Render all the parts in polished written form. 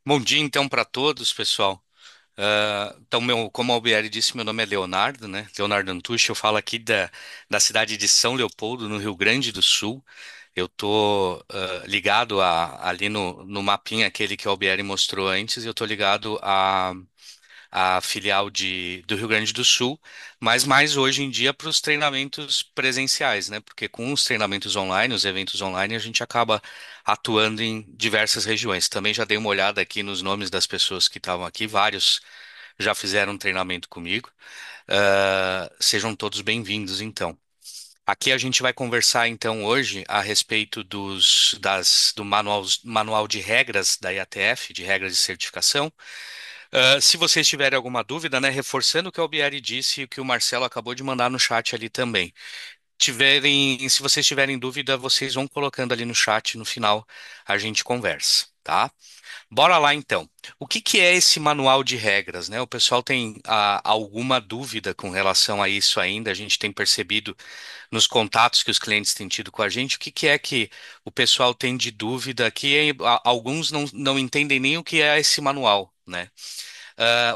Bom dia, então, para todos, pessoal. Então, como a Albieri disse, meu nome é Leonardo, né? Leonardo Antucci. Eu falo aqui da cidade de São Leopoldo, no Rio Grande do Sul. Eu estou ligado ali no mapinha aquele que a Albieri mostrou antes. Eu estou ligado a filial do Rio Grande do Sul, mas mais hoje em dia para os treinamentos presenciais, né? Porque com os treinamentos online, os eventos online, a gente acaba atuando em diversas regiões. Também já dei uma olhada aqui nos nomes das pessoas que estavam aqui, vários já fizeram um treinamento comigo. Sejam todos bem-vindos, então. Aqui a gente vai conversar então hoje a respeito do manual de regras da IATF, de regras de certificação. Se vocês tiverem alguma dúvida, né, reforçando o que o Albieri disse e o que o Marcelo acabou de mandar no chat ali também. Se vocês tiverem dúvida, vocês vão colocando ali no chat, no final a gente conversa, tá? Bora lá então. O que que é esse manual de regras, né? O pessoal tem alguma dúvida com relação a isso ainda? A gente tem percebido nos contatos que os clientes têm tido com a gente, o que que é que o pessoal tem de dúvida que alguns não entendem nem o que é esse manual, né?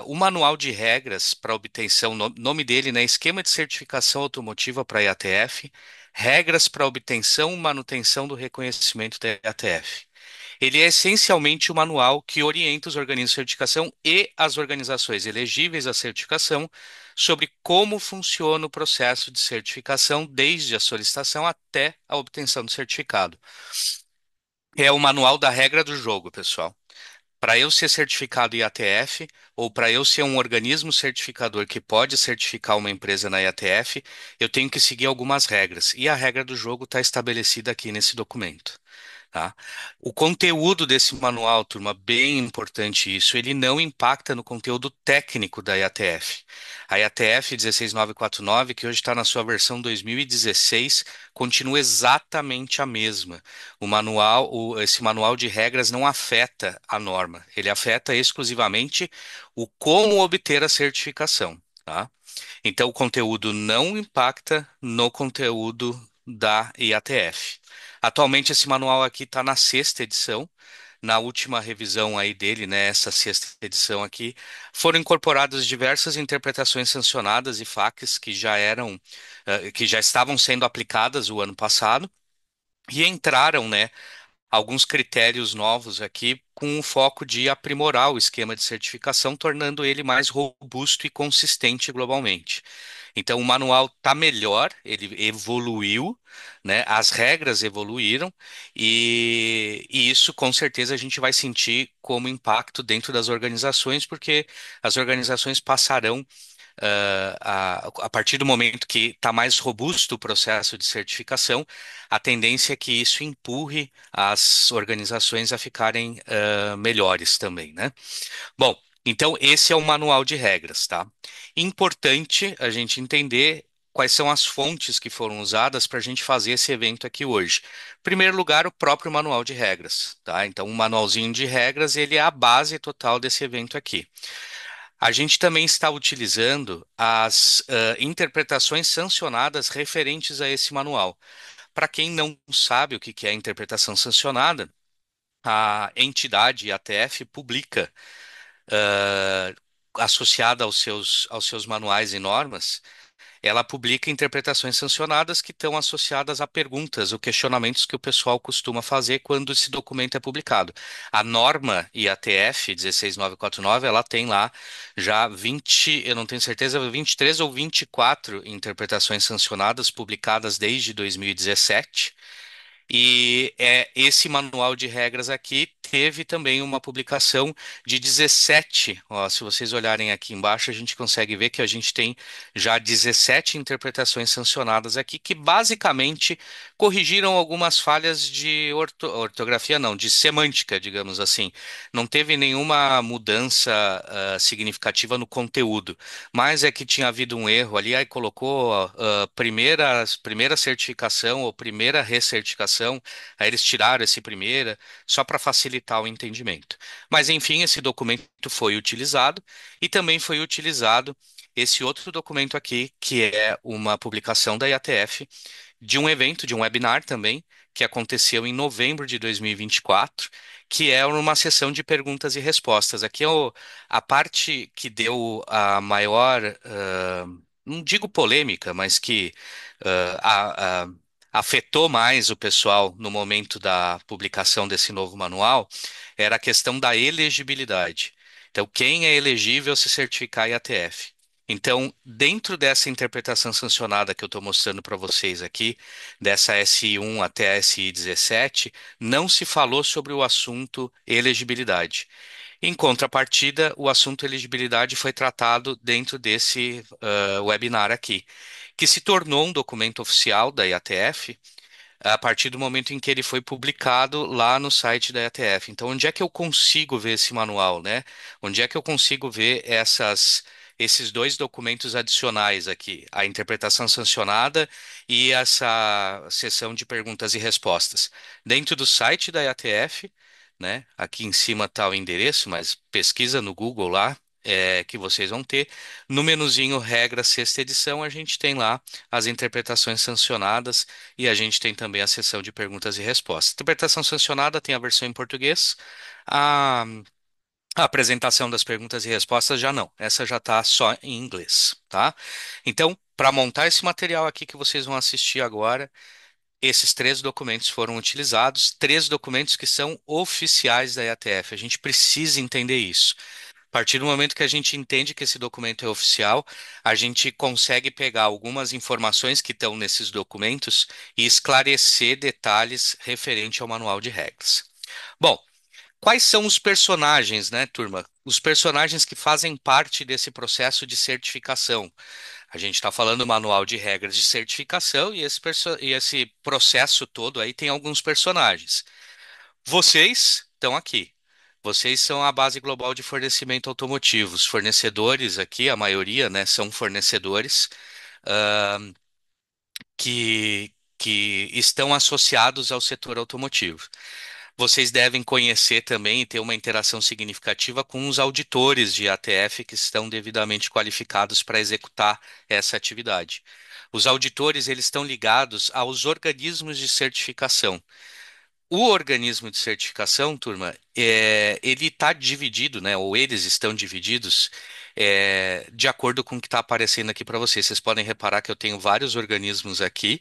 O manual de regras para obtenção, nome dele, né? Esquema de certificação automotiva para IATF, regras para obtenção e manutenção do reconhecimento da IATF. Ele é essencialmente o manual que orienta os organismos de certificação e as organizações elegíveis à certificação sobre como funciona o processo de certificação, desde a solicitação até a obtenção do certificado. É o manual da regra do jogo, pessoal. Para eu ser certificado IATF, ou para eu ser um organismo certificador que pode certificar uma empresa na IATF, eu tenho que seguir algumas regras. E a regra do jogo está estabelecida aqui nesse documento. Tá? O conteúdo desse manual, turma, bem importante isso, ele não impacta no conteúdo técnico da IATF. A IATF 16949, que hoje está na sua versão 2016, continua exatamente a mesma. Esse manual de regras não afeta a norma, ele afeta exclusivamente o como obter a certificação. Tá? Então, o conteúdo não impacta no conteúdo da IATF. Atualmente, esse manual aqui está na sexta edição. Na última revisão aí dele, né, essa sexta edição aqui, foram incorporadas diversas interpretações sancionadas e FAQs que já estavam sendo aplicadas o ano passado e entraram, né, alguns critérios novos aqui com o foco de aprimorar o esquema de certificação, tornando ele mais robusto e consistente globalmente. Então, o manual está melhor, ele evoluiu, né? As regras evoluíram e isso com certeza a gente vai sentir como impacto dentro das organizações, porque as organizações passarão a partir do momento que está mais robusto o processo de certificação, a tendência é que isso empurre as organizações a ficarem melhores também, né? Bom, então esse é o manual de regras, tá? Importante a gente entender quais são as fontes que foram usadas para a gente fazer esse evento aqui hoje. Em primeiro lugar, o próprio manual de regras, tá? Então, o manualzinho de regras, ele é a base total desse evento aqui. A gente também está utilizando as interpretações sancionadas referentes a esse manual. Para quem não sabe o que que é interpretação sancionada, a entidade ATF publica, ah, associada aos seus manuais e normas, ela publica interpretações sancionadas que estão associadas a perguntas ou questionamentos que o pessoal costuma fazer quando esse documento é publicado. A norma IATF 16949, ela tem lá já 20, eu não tenho certeza, 23 ou 24 interpretações sancionadas publicadas desde 2017. Esse manual de regras aqui teve também uma publicação de 17. Ó, se vocês olharem aqui embaixo, a gente consegue ver que a gente tem já 17 interpretações sancionadas aqui, que basicamente corrigiram algumas falhas de ortografia, não, de semântica, digamos assim. Não teve nenhuma mudança significativa no conteúdo, mas é que tinha havido um erro ali, aí colocou primeira certificação ou primeira recertificação, aí eles tiraram esse primeira, só para facilitar o entendimento. Mas enfim, esse documento foi utilizado e também foi utilizado esse outro documento aqui, que é uma publicação da IATF de um evento, de um webinar também, que aconteceu em novembro de 2024, que é uma sessão de perguntas e respostas. Aqui é a parte que deu a maior, não digo polêmica, mas que afetou mais o pessoal no momento da publicação desse novo manual, era a questão da elegibilidade. Então, quem é elegível se certificar IATF? Então, dentro dessa interpretação sancionada que eu estou mostrando para vocês aqui, dessa SI1 até a SI17, não se falou sobre o assunto elegibilidade. Em contrapartida, o assunto elegibilidade foi tratado dentro desse webinar aqui, que se tornou um documento oficial da IATF a partir do momento em que ele foi publicado lá no site da ETF. Então, onde é que eu consigo ver esse manual, né? Onde é que eu consigo ver esses dois documentos adicionais aqui, a interpretação sancionada e essa sessão de perguntas e respostas? Dentro do site da ETF, né? Aqui em cima está o endereço, mas pesquisa no Google lá. Que vocês vão ter. No menuzinho Regra Sexta Edição, a gente tem lá as interpretações sancionadas e a gente tem também a seção de perguntas e respostas. Interpretação sancionada tem a versão em português. A, a apresentação das perguntas e respostas já não. Essa já está só em inglês, tá? Então, para montar esse material aqui que vocês vão assistir agora, esses três documentos foram utilizados, três documentos que são oficiais da IATF. A gente precisa entender isso. A partir do momento que a gente entende que esse documento é oficial, a gente consegue pegar algumas informações que estão nesses documentos e esclarecer detalhes referente ao manual de regras. Bom, quais são os personagens, né, turma? Os personagens que fazem parte desse processo de certificação. A gente está falando do manual de regras de certificação e esse processo todo aí tem alguns personagens. Vocês estão aqui. Vocês são a base global de fornecimento automotivo. Os fornecedores aqui, a maioria, né, são fornecedores que estão associados ao setor automotivo. Vocês devem conhecer também e ter uma interação significativa com os auditores de ATF que estão devidamente qualificados para executar essa atividade. Os auditores, eles estão ligados aos organismos de certificação. O organismo de certificação, turma, ele está dividido, né, ou eles estão divididos, de acordo com o que está aparecendo aqui para vocês. Vocês podem reparar que eu tenho vários organismos aqui,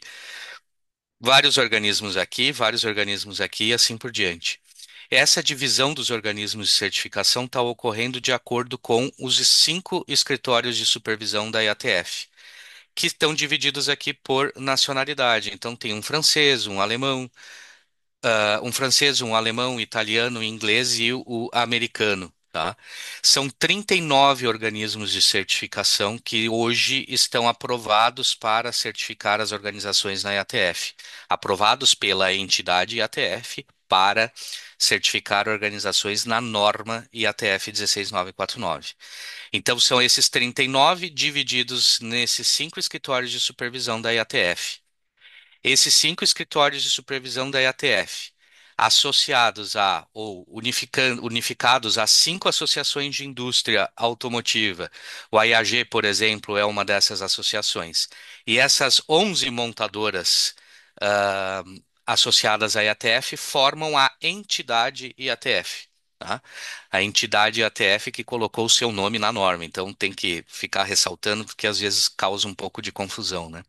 vários organismos aqui e assim por diante. Essa divisão dos organismos de certificação está ocorrendo de acordo com os cinco escritórios de supervisão da IATF, que estão divididos aqui por nacionalidade. Então, tem um francês, um alemão, um francês, um alemão, um italiano, um inglês e o americano. Tá? São 39 organismos de certificação que hoje estão aprovados para certificar as organizações na IATF, aprovados pela entidade IATF para certificar organizações na norma IATF 16949. Então, são esses 39 divididos nesses cinco escritórios de supervisão da IATF. Esses cinco escritórios de supervisão da IATF, associados a ou unificados a cinco associações de indústria automotiva. O IAG, por exemplo, é uma dessas associações. E essas 11 montadoras ah, associadas à IATF formam a entidade IATF. Tá? A entidade IATF que colocou o seu nome na norma. Então tem que ficar ressaltando porque às vezes causa um pouco de confusão, né?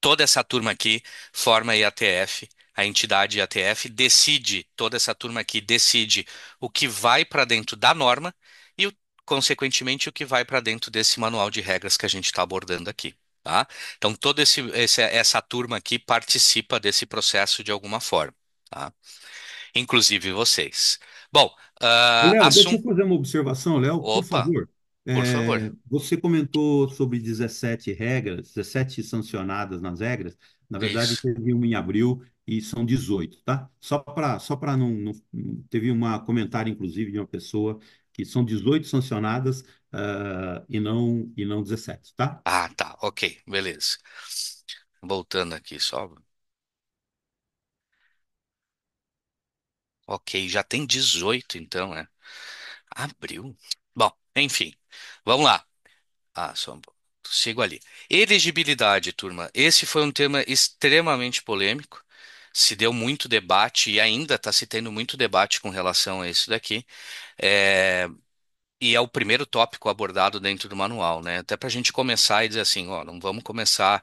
Toda essa turma aqui forma a IATF, a entidade IATF decide, toda essa turma aqui decide o que vai para dentro da norma e, consequentemente, o que vai para dentro desse manual de regras que a gente está abordando aqui. Tá? Então, essa turma aqui participa desse processo de alguma forma, tá? Inclusive vocês. Bom, Léo, deixa eu assunto. fazer uma observação, Léo, por Opa, favor. por favor. Você comentou sobre 17 regras, 17 sancionadas nas regras. Na verdade, Isso. teve uma em abril e são 18, tá? Só para Teve um comentário, inclusive, de uma pessoa que são 18 sancionadas, e não 17, tá? Ah, tá. Ok, beleza. Voltando aqui só. Ok, já tem 18, então, né? Abril. Bom, enfim, vamos lá. Ah, só um pouco. sigo ali. Elegibilidade, turma. Esse foi um tema extremamente polêmico. Se deu muito debate e ainda está se tendo muito debate com relação a isso daqui. É, E é o primeiro tópico abordado dentro do manual, né? Até para a gente começar e dizer assim, ó, não vamos começar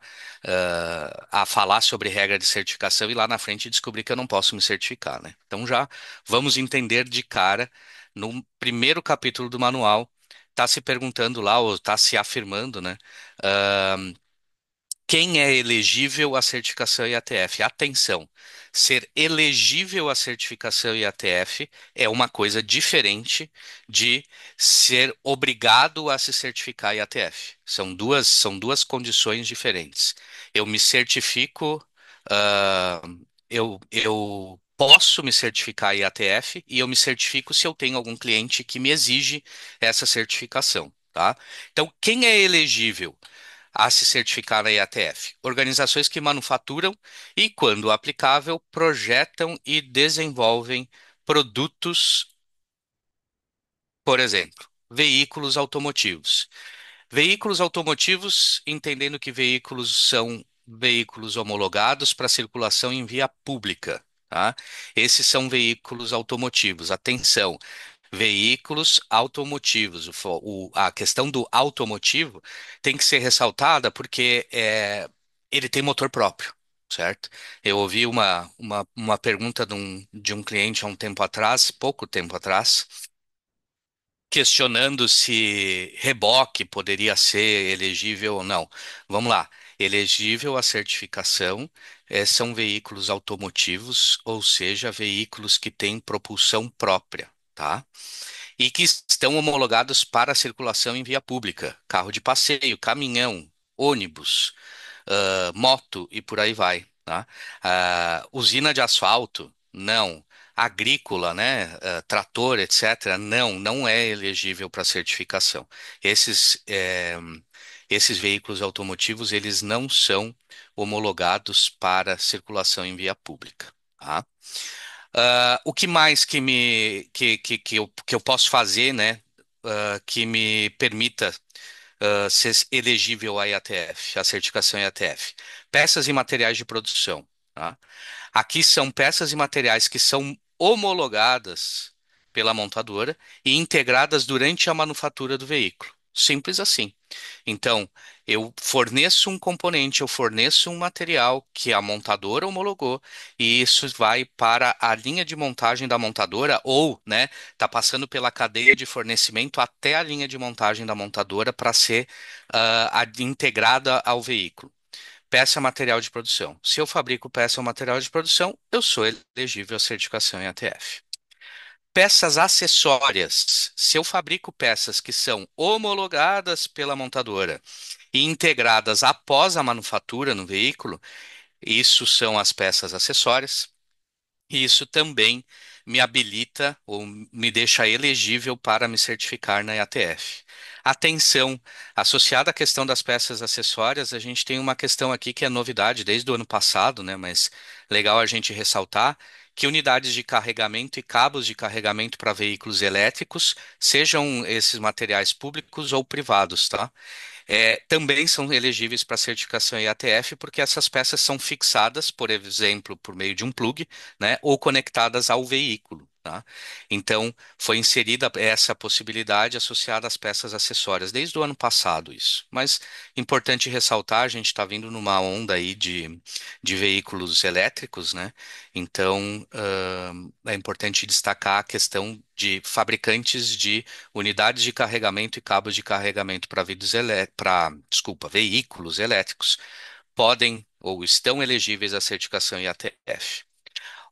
a falar sobre regra de certificação e lá na frente descobrir que eu não posso me certificar, né? Então já vamos entender de cara, no primeiro capítulo do manual, está se perguntando lá, ou está se afirmando, né? Quem é elegível à certificação IATF? Atenção, ser elegível à certificação IATF é uma coisa diferente de ser obrigado a se certificar IATF. São duas condições diferentes. Eu me certifico, ah, eu posso me certificar IATF e eu me certifico se eu tenho algum cliente que me exige essa certificação, tá? Então, quem é elegível a se certificar na IATF? Organizações que manufaturam e, quando aplicável, projetam e desenvolvem produtos, por exemplo, veículos automotivos. Veículos automotivos, entendendo que veículos são veículos homologados para circulação em via pública, tá? Esses são veículos automotivos. Atenção, veículos automotivos. A questão do automotivo tem que ser ressaltada porque ele tem motor próprio, certo? Eu ouvi uma pergunta de um cliente há um tempo atrás, pouco tempo atrás, questionando se reboque poderia ser elegível ou não. Vamos lá. Elegível à certificação são veículos automotivos, ou seja, veículos que têm propulsão própria, tá? E que estão homologados para circulação em via pública, carro de passeio, caminhão, ônibus, moto e por aí vai, tá? Usina de asfalto, não. Agrícola, né? Trator, etc., não é elegível para certificação. Esses veículos automotivos, eles não são homologados para circulação em via pública, tá? O que mais que eu posso fazer, né? Que me permita ser elegível à IATF, à certificação IATF. Peças e materiais de produção, tá? Aqui são peças e materiais que são homologadas pela montadora e integradas durante a manufatura do veículo. Simples assim. Então, eu forneço um componente, eu forneço um material que a montadora homologou e isso vai para a linha de montagem da montadora ou, né, tá passando pela cadeia de fornecimento até a linha de montagem da montadora para ser integrada ao veículo. Peça material de produção. Se eu fabrico peça ou material de produção, eu sou elegível à certificação em ATF. Peças acessórias. Se eu fabrico peças que são homologadas pela montadora e integradas após a manufatura no veículo, isso são as peças acessórias. E isso também me habilita ou me deixa elegível para me certificar na IATF. Atenção, associada à questão das peças acessórias, a gente tem uma questão aqui que é novidade desde o ano passado, né? Mas legal a gente ressaltar que unidades de carregamento e cabos de carregamento para veículos elétricos, sejam esses materiais públicos ou privados, tá? Também são elegíveis para certificação IATF, porque essas peças são fixadas, por exemplo, por meio de um plug, né, ou conectadas ao veículo. Tá? Então, foi inserida essa possibilidade associada às peças acessórias, desde o ano passado, isso. Mas, importante ressaltar, a gente está vindo numa onda aí de veículos elétricos, né? Então, é importante destacar a questão de fabricantes de unidades de carregamento e cabos de carregamento veículos elétricos podem ou estão elegíveis à certificação IATF.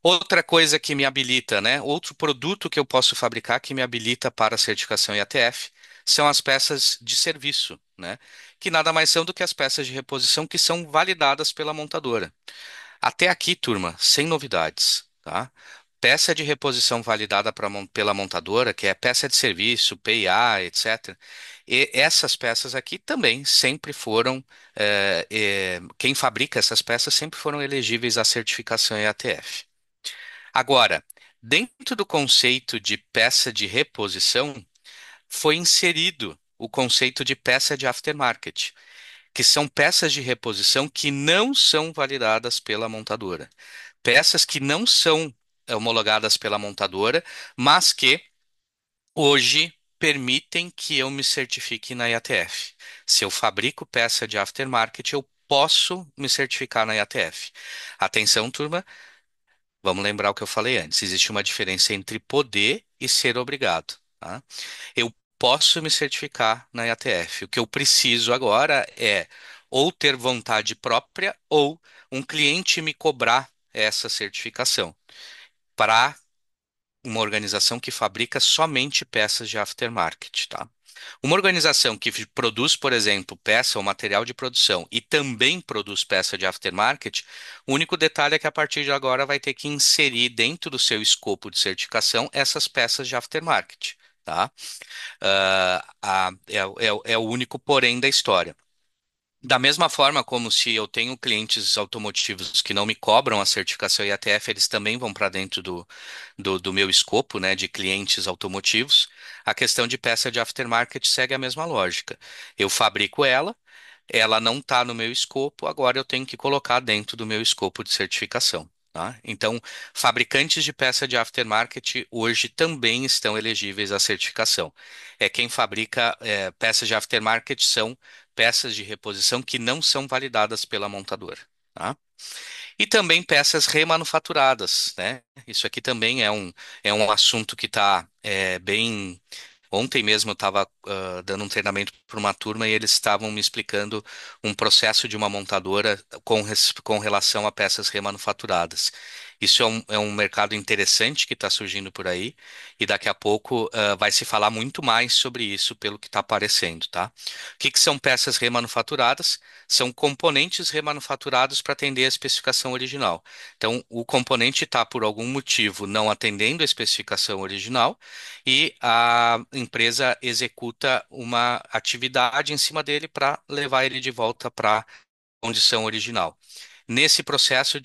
Outra coisa que me habilita, né? Outro produto que eu posso fabricar que me habilita para a certificação IATF são as peças de serviço, né? Que nada mais são do que as peças de reposição que são validadas pela montadora. Até aqui, turma, sem novidades, tá? Peça de reposição validada pela montadora, que é peça de serviço, PIA, etc. E essas peças aqui também sempre foram, quem fabrica essas peças sempre foram elegíveis à certificação EATF. Agora, dentro do conceito de peça de reposição, foi inserido o conceito de peça de aftermarket, que são peças de reposição que não são validadas pela montadora. Peças que não são homologadas pela montadora, mas que hoje permitem que eu me certifique na IATF. Se eu fabrico peça de aftermarket, eu posso me certificar na IATF. Atenção, turma, vamos lembrar o que eu falei antes. Existe uma diferença entre poder e ser obrigado, tá? Eu posso me certificar na IATF. O que eu preciso agora é ou ter vontade própria ou um cliente me cobrar essa certificação para uma organização que fabrica somente peças de aftermarket, tá? Uma organização que produz, por exemplo, peça ou material de produção e também produz peça de aftermarket, o único detalhe é que a partir de agora vai ter que inserir dentro do seu escopo de certificação essas peças de aftermarket, tá? É o único porém da história. Da mesma forma como se eu tenho clientes automotivos que não me cobram a certificação IATF, eles também vão para dentro do meu escopo, né, de clientes automotivos. A questão de peça de aftermarket segue a mesma lógica. Eu fabrico ela não está no meu escopo, agora eu tenho que colocar dentro do meu escopo de certificação. Tá? Então, fabricantes de peça de aftermarket hoje também estão elegíveis à certificação. Quem fabrica peças de aftermarket são peças de reposição que não são validadas pela montadora. Tá? E também peças remanufaturadas, né? Isso aqui também é um assunto que está bem. Ontem mesmo eu estava dando um treinamento para uma turma e eles estavam me explicando um processo de uma montadora com relação a peças remanufaturadas. Isso é um mercado interessante que está surgindo por aí e daqui a pouco vai se falar muito mais sobre isso pelo que está aparecendo, tá? O que são peças remanufaturadas? São componentes remanufaturados para atender a especificação original. Então, o componente está, por algum motivo, não atendendo a especificação original e a empresa executa uma atividade em cima dele para levar ele de volta para a condição original. Nesse processo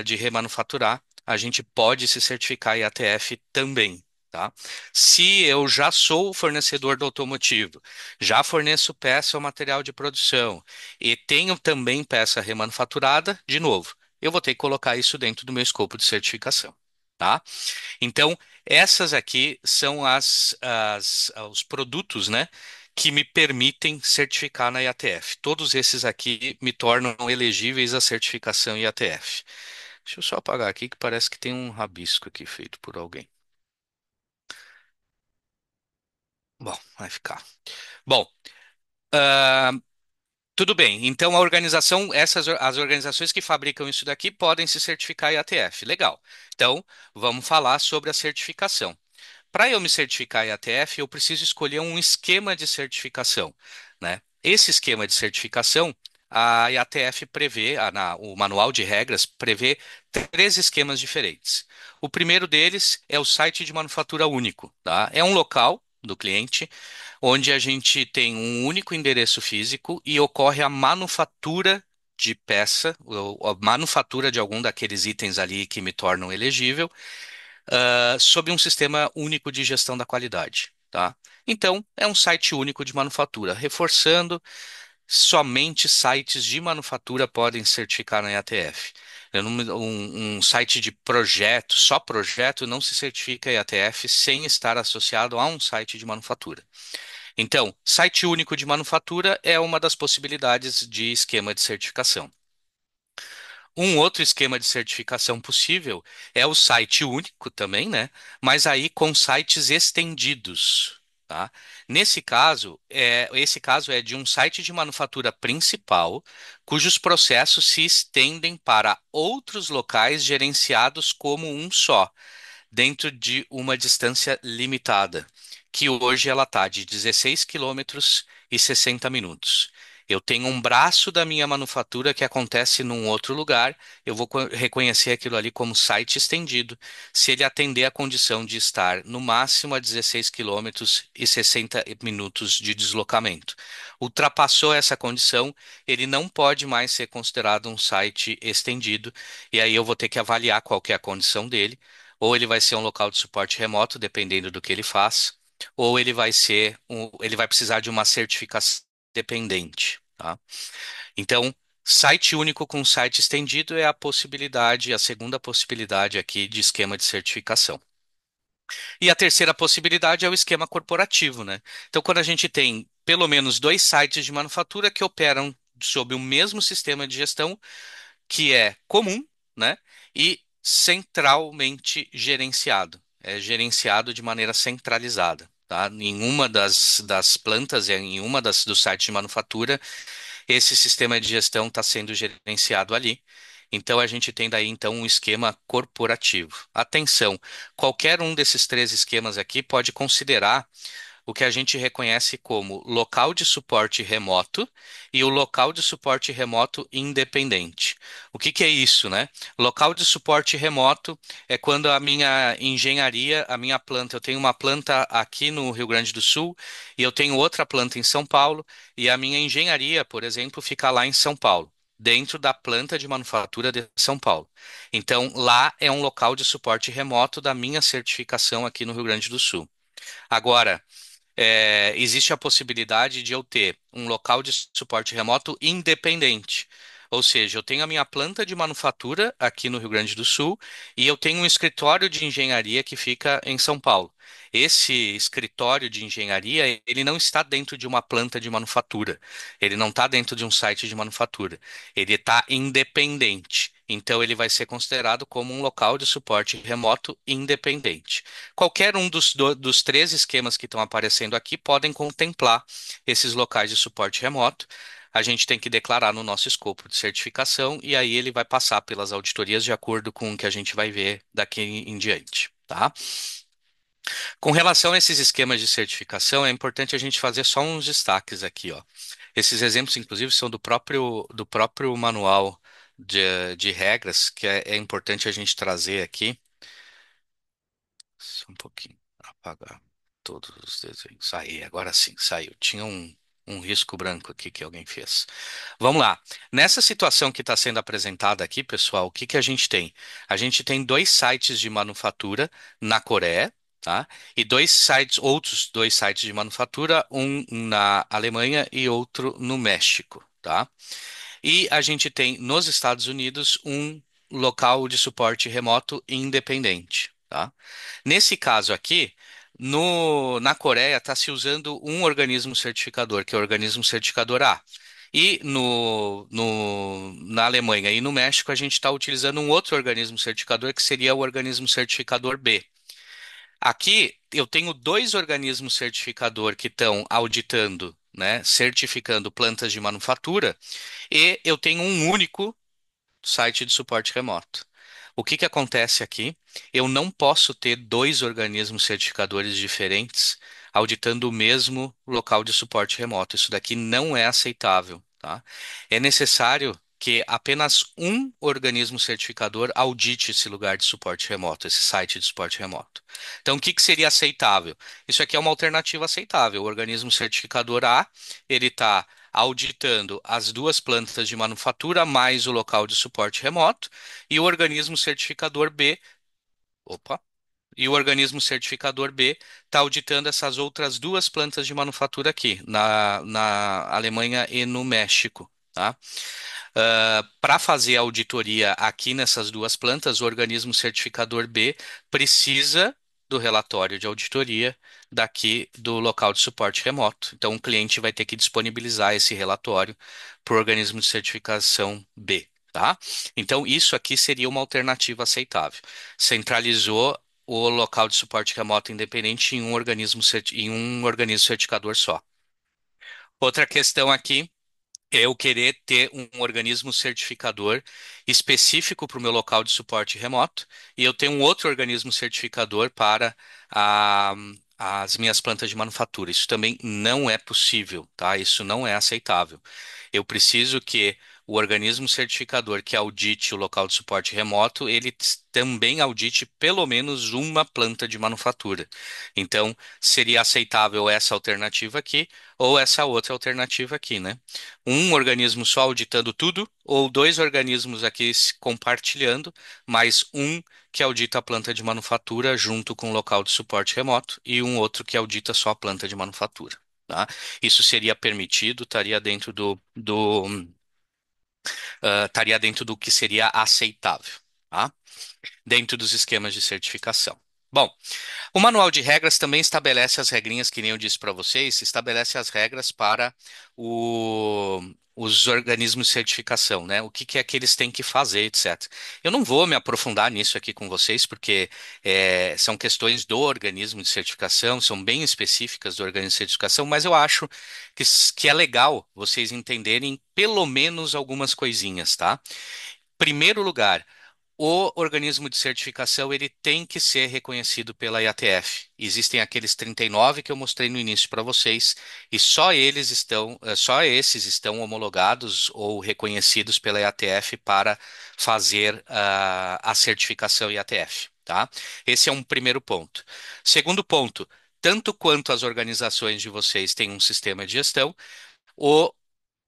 de remanufaturar, a gente pode se certificar IATF também. Tá? Se eu já sou o fornecedor do automotivo, já forneço peça ou material de produção e tenho também peça remanufaturada, de novo, eu vou ter que colocar isso dentro do meu escopo de certificação. Tá? Então, essas aqui são os produtos, né, que me permitem certificar na IATF. Todos esses aqui me tornam elegíveis à certificação IATF. Deixa eu só apagar aqui que parece que tem um rabisco aqui feito por alguém. Bom, vai ficar. Bom, ah, tudo bem. Então, as organizações que fabricam isso daqui podem se certificar IATF. Legal. Então, vamos falar sobre a certificação. Para eu me certificar IATF, eu preciso escolher um esquema de certificação, né? Esse esquema de certificação, a IATF prevê, o manual de regras prevê três esquemas diferentes. O primeiro deles é o site de manufatura único, tá? É um local do cliente onde a gente tem um único endereço físico e ocorre a manufatura de peça, ou a manufatura de algum daqueles itens ali que me tornam elegível sob um sistema único de gestão da qualidade, tá? Então, é um site único de manufatura. Reforçando, somente sites de manufatura podem certificar na IATF. Um site de projeto, só projeto, não se certifica IATF sem estar associado a um site de manufatura. Então, site único de manufatura é uma das possibilidades de esquema de certificação. Um outro esquema de certificação possível é o site único também, né? Mas aí com sites estendidos, tá? Esse caso é de um site de manufatura principal, cujos processos se estendem para outros locais gerenciados como um só dentro de uma distância limitada, que hoje ela está de 16 quilômetros e 60 minutos. Eu tenho um braço da minha manufatura que acontece num outro lugar, eu vou reconhecer aquilo ali como site estendido, se ele atender a condição de estar no máximo a 16 quilômetros e 60 minutos de deslocamento. Ultrapassou essa condição, ele não pode mais ser considerado um site estendido, e aí eu vou ter que avaliar qual que é a condição dele ou ele vai ser um local de suporte remoto, dependendo do que ele faz. ou ele vai precisar de uma certificação dependente, tá? Então, site único com site estendido é a possibilidade, a segunda possibilidade aqui de esquema de certificação. E a terceira possibilidade é o esquema corporativo, né? Então, quando a gente tem pelo menos dois sites de manufatura que operam sob o mesmo sistema de gestão, que é comum, né? E centralmente gerenciado. É gerenciado de maneira centralizada, tá? Em uma das plantas, em uma dos sites de manufatura, esse sistema de gestão está sendo gerenciado ali. Então a gente tem daí então um esquema corporativo. Atenção, qualquer um desses três esquemas aqui pode considerar o que a gente reconhece como local de suporte remoto e o local de suporte remoto independente. O que que é isso, né? Local de suporte remoto é quando a minha engenharia, a minha planta, eu tenho uma planta aqui no Rio Grande do Sul e eu tenho outra planta em São Paulo e a minha engenharia, por exemplo, fica lá em São Paulo. Dentro da planta de manufatura de São Paulo. Então, lá é um local de suporte remoto da minha certificação aqui no Rio Grande do Sul. Agora, existe a possibilidade de eu ter um local de suporte remoto independente. Ou seja, eu tenho a minha planta de manufatura aqui no Rio Grande do Sul e eu tenho um escritório de engenharia que fica em São Paulo. Esse escritório de engenharia, ele não está dentro de uma planta de manufatura. Ele não está dentro de um site de manufatura. Ele está independente. Então, ele vai ser considerado como um local de suporte remoto independente. Qualquer um dos três esquemas que estão aparecendo aqui podem contemplar esses locais de suporte remoto. A gente tem que declarar no nosso escopo de certificação e aí ele vai passar pelas auditorias de acordo com o que a gente vai ver daqui em diante, tá? Com relação a esses esquemas de certificação, é importante a gente fazer só uns destaques aqui, ó. Esses exemplos, inclusive, são do próprio manual de regras, que é importante a gente trazer aqui. Só um pouquinho. Apagar todos os desenhos. Aí, agora sim, saiu. Tinha um risco branco aqui que alguém fez. Vamos lá. Nessa situação que está sendo apresentada aqui, pessoal, o que que a gente tem? A gente tem dois sites de manufatura na Coreia, tá? E outros dois sites de manufatura, um na Alemanha e outro no México, tá? E a gente tem nos Estados Unidos um local de suporte remoto independente, tá? Nesse caso aqui, na Coreia está se usando um organismo certificador, que é o organismo certificador A. E na Alemanha e no México, a gente está utilizando um outro organismo certificador, que seria o organismo certificador B. Aqui eu tenho dois organismos certificador que estão auditando, né, certificando plantas de manufatura, e eu tenho um único site de suporte remoto. O que que acontece aqui? Eu não posso ter dois organismos certificadores diferentes auditando o mesmo local de suporte remoto. Isso daqui não é aceitável, tá? É necessário que apenas um organismo certificador audite esse lugar de suporte remoto, esse site de suporte remoto. Então, o que que seria aceitável? Isso aqui é uma alternativa aceitável. O organismo certificador A, ele está auditando as duas plantas de manufatura mais o local de suporte remoto e o organismo certificador B, opa, e o organismo certificador B está auditando essas outras duas plantas de manufatura aqui, na Alemanha e no México, tá? Para fazer a auditoria aqui nessas duas plantas, o organismo certificador B precisa do relatório de auditoria daqui do local de suporte remoto. Então, o cliente vai ter que disponibilizar esse relatório para o organismo de certificação B, tá? Então, isso aqui seria uma alternativa aceitável. Centralizou o local de suporte remoto independente em um organismo certificador só. Outra questão aqui eu querer ter um organismo certificador específico para o meu local de suporte remoto e eu tenho um outro organismo certificador para a- as minhas plantas de manufatura. Isso também não é possível, tá? Isso não é aceitável. Eu preciso que o organismo certificador que audite o local de suporte remoto, ele também audite pelo menos uma planta de manufatura. Então, seria aceitável essa alternativa aqui ou essa outra alternativa aqui, né? Um organismo só auditando tudo ou dois organismos aqui se compartilhando, mais um que audita a planta de manufatura junto com o local de suporte remoto e um outro que audita só a planta de manufatura. Tá? Isso seria permitido, estaria dentro do que seria aceitável, tá? Dentro dos esquemas de certificação. Bom, o manual de regras também estabelece as regrinhas que nem eu disse para vocês, estabelece as regras para os organismos de certificação, né? O que que é que eles têm que fazer, etc. Eu não vou me aprofundar nisso aqui com vocês, porque são questões do organismo de certificação, são bem específicas do organismo de certificação, mas eu acho que é legal vocês entenderem pelo menos algumas coisinhas, tá? Primeiro lugar, o organismo de certificação ele tem que ser reconhecido pela IATF. Existem aqueles 39 que eu mostrei no início para vocês, e só esses estão homologados ou reconhecidos pela IATF para fazer a certificação IATF, tá? Esse é um primeiro ponto. Segundo ponto, tanto quanto as organizações de vocês têm um sistema de gestão, o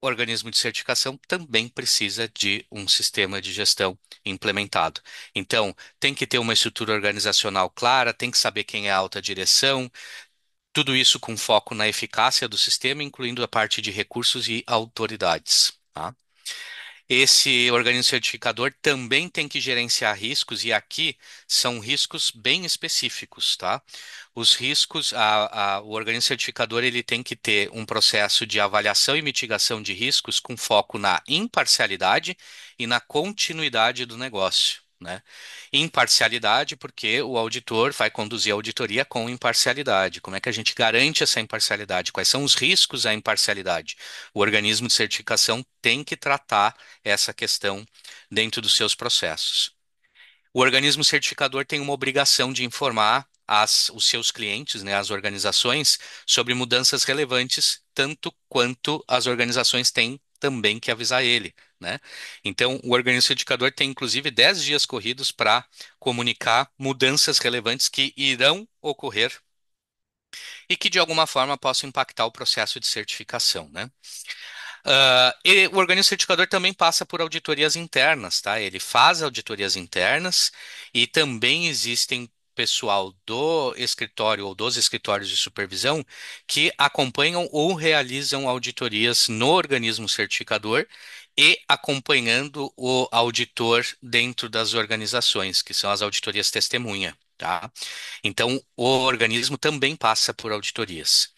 organismo de certificação também precisa de um sistema de gestão implementado. Então, tem que ter uma estrutura organizacional clara, tem que saber quem é a alta direção, tudo isso com foco na eficácia do sistema, incluindo a parte de recursos e autoridades. Tá? Esse organismo certificador também tem que gerenciar riscos, e aqui são riscos bem específicos, tá? Os riscos, o organismo certificador ele tem que ter um processo de avaliação e mitigação de riscos com foco na imparcialidade e na continuidade do negócio, né? Imparcialidade, porque o auditor vai conduzir a auditoria com imparcialidade. Como é que a gente garante essa imparcialidade? Quais são os riscos à imparcialidade? O organismo de certificação tem que tratar essa questão dentro dos seus processos. O organismo certificador tem uma obrigação de informar os seus clientes, né, as organizações, sobre mudanças relevantes, tanto quanto as organizações têm também que avisar ele, né? Então, o organismo certificador tem inclusive 10 dias corridos para comunicar mudanças relevantes que irão ocorrer e que de alguma forma possam impactar o processo de certificação, né? E o organismo certificador também passa por auditorias internas, tá? Ele faz auditorias internas e também existem pessoal do escritório ou dos escritórios de supervisão que acompanham ou realizam auditorias no organismo certificador e acompanhando o auditor dentro das organizações, que são as auditorias testemunha, tá? Então, o organismo também passa por auditorias.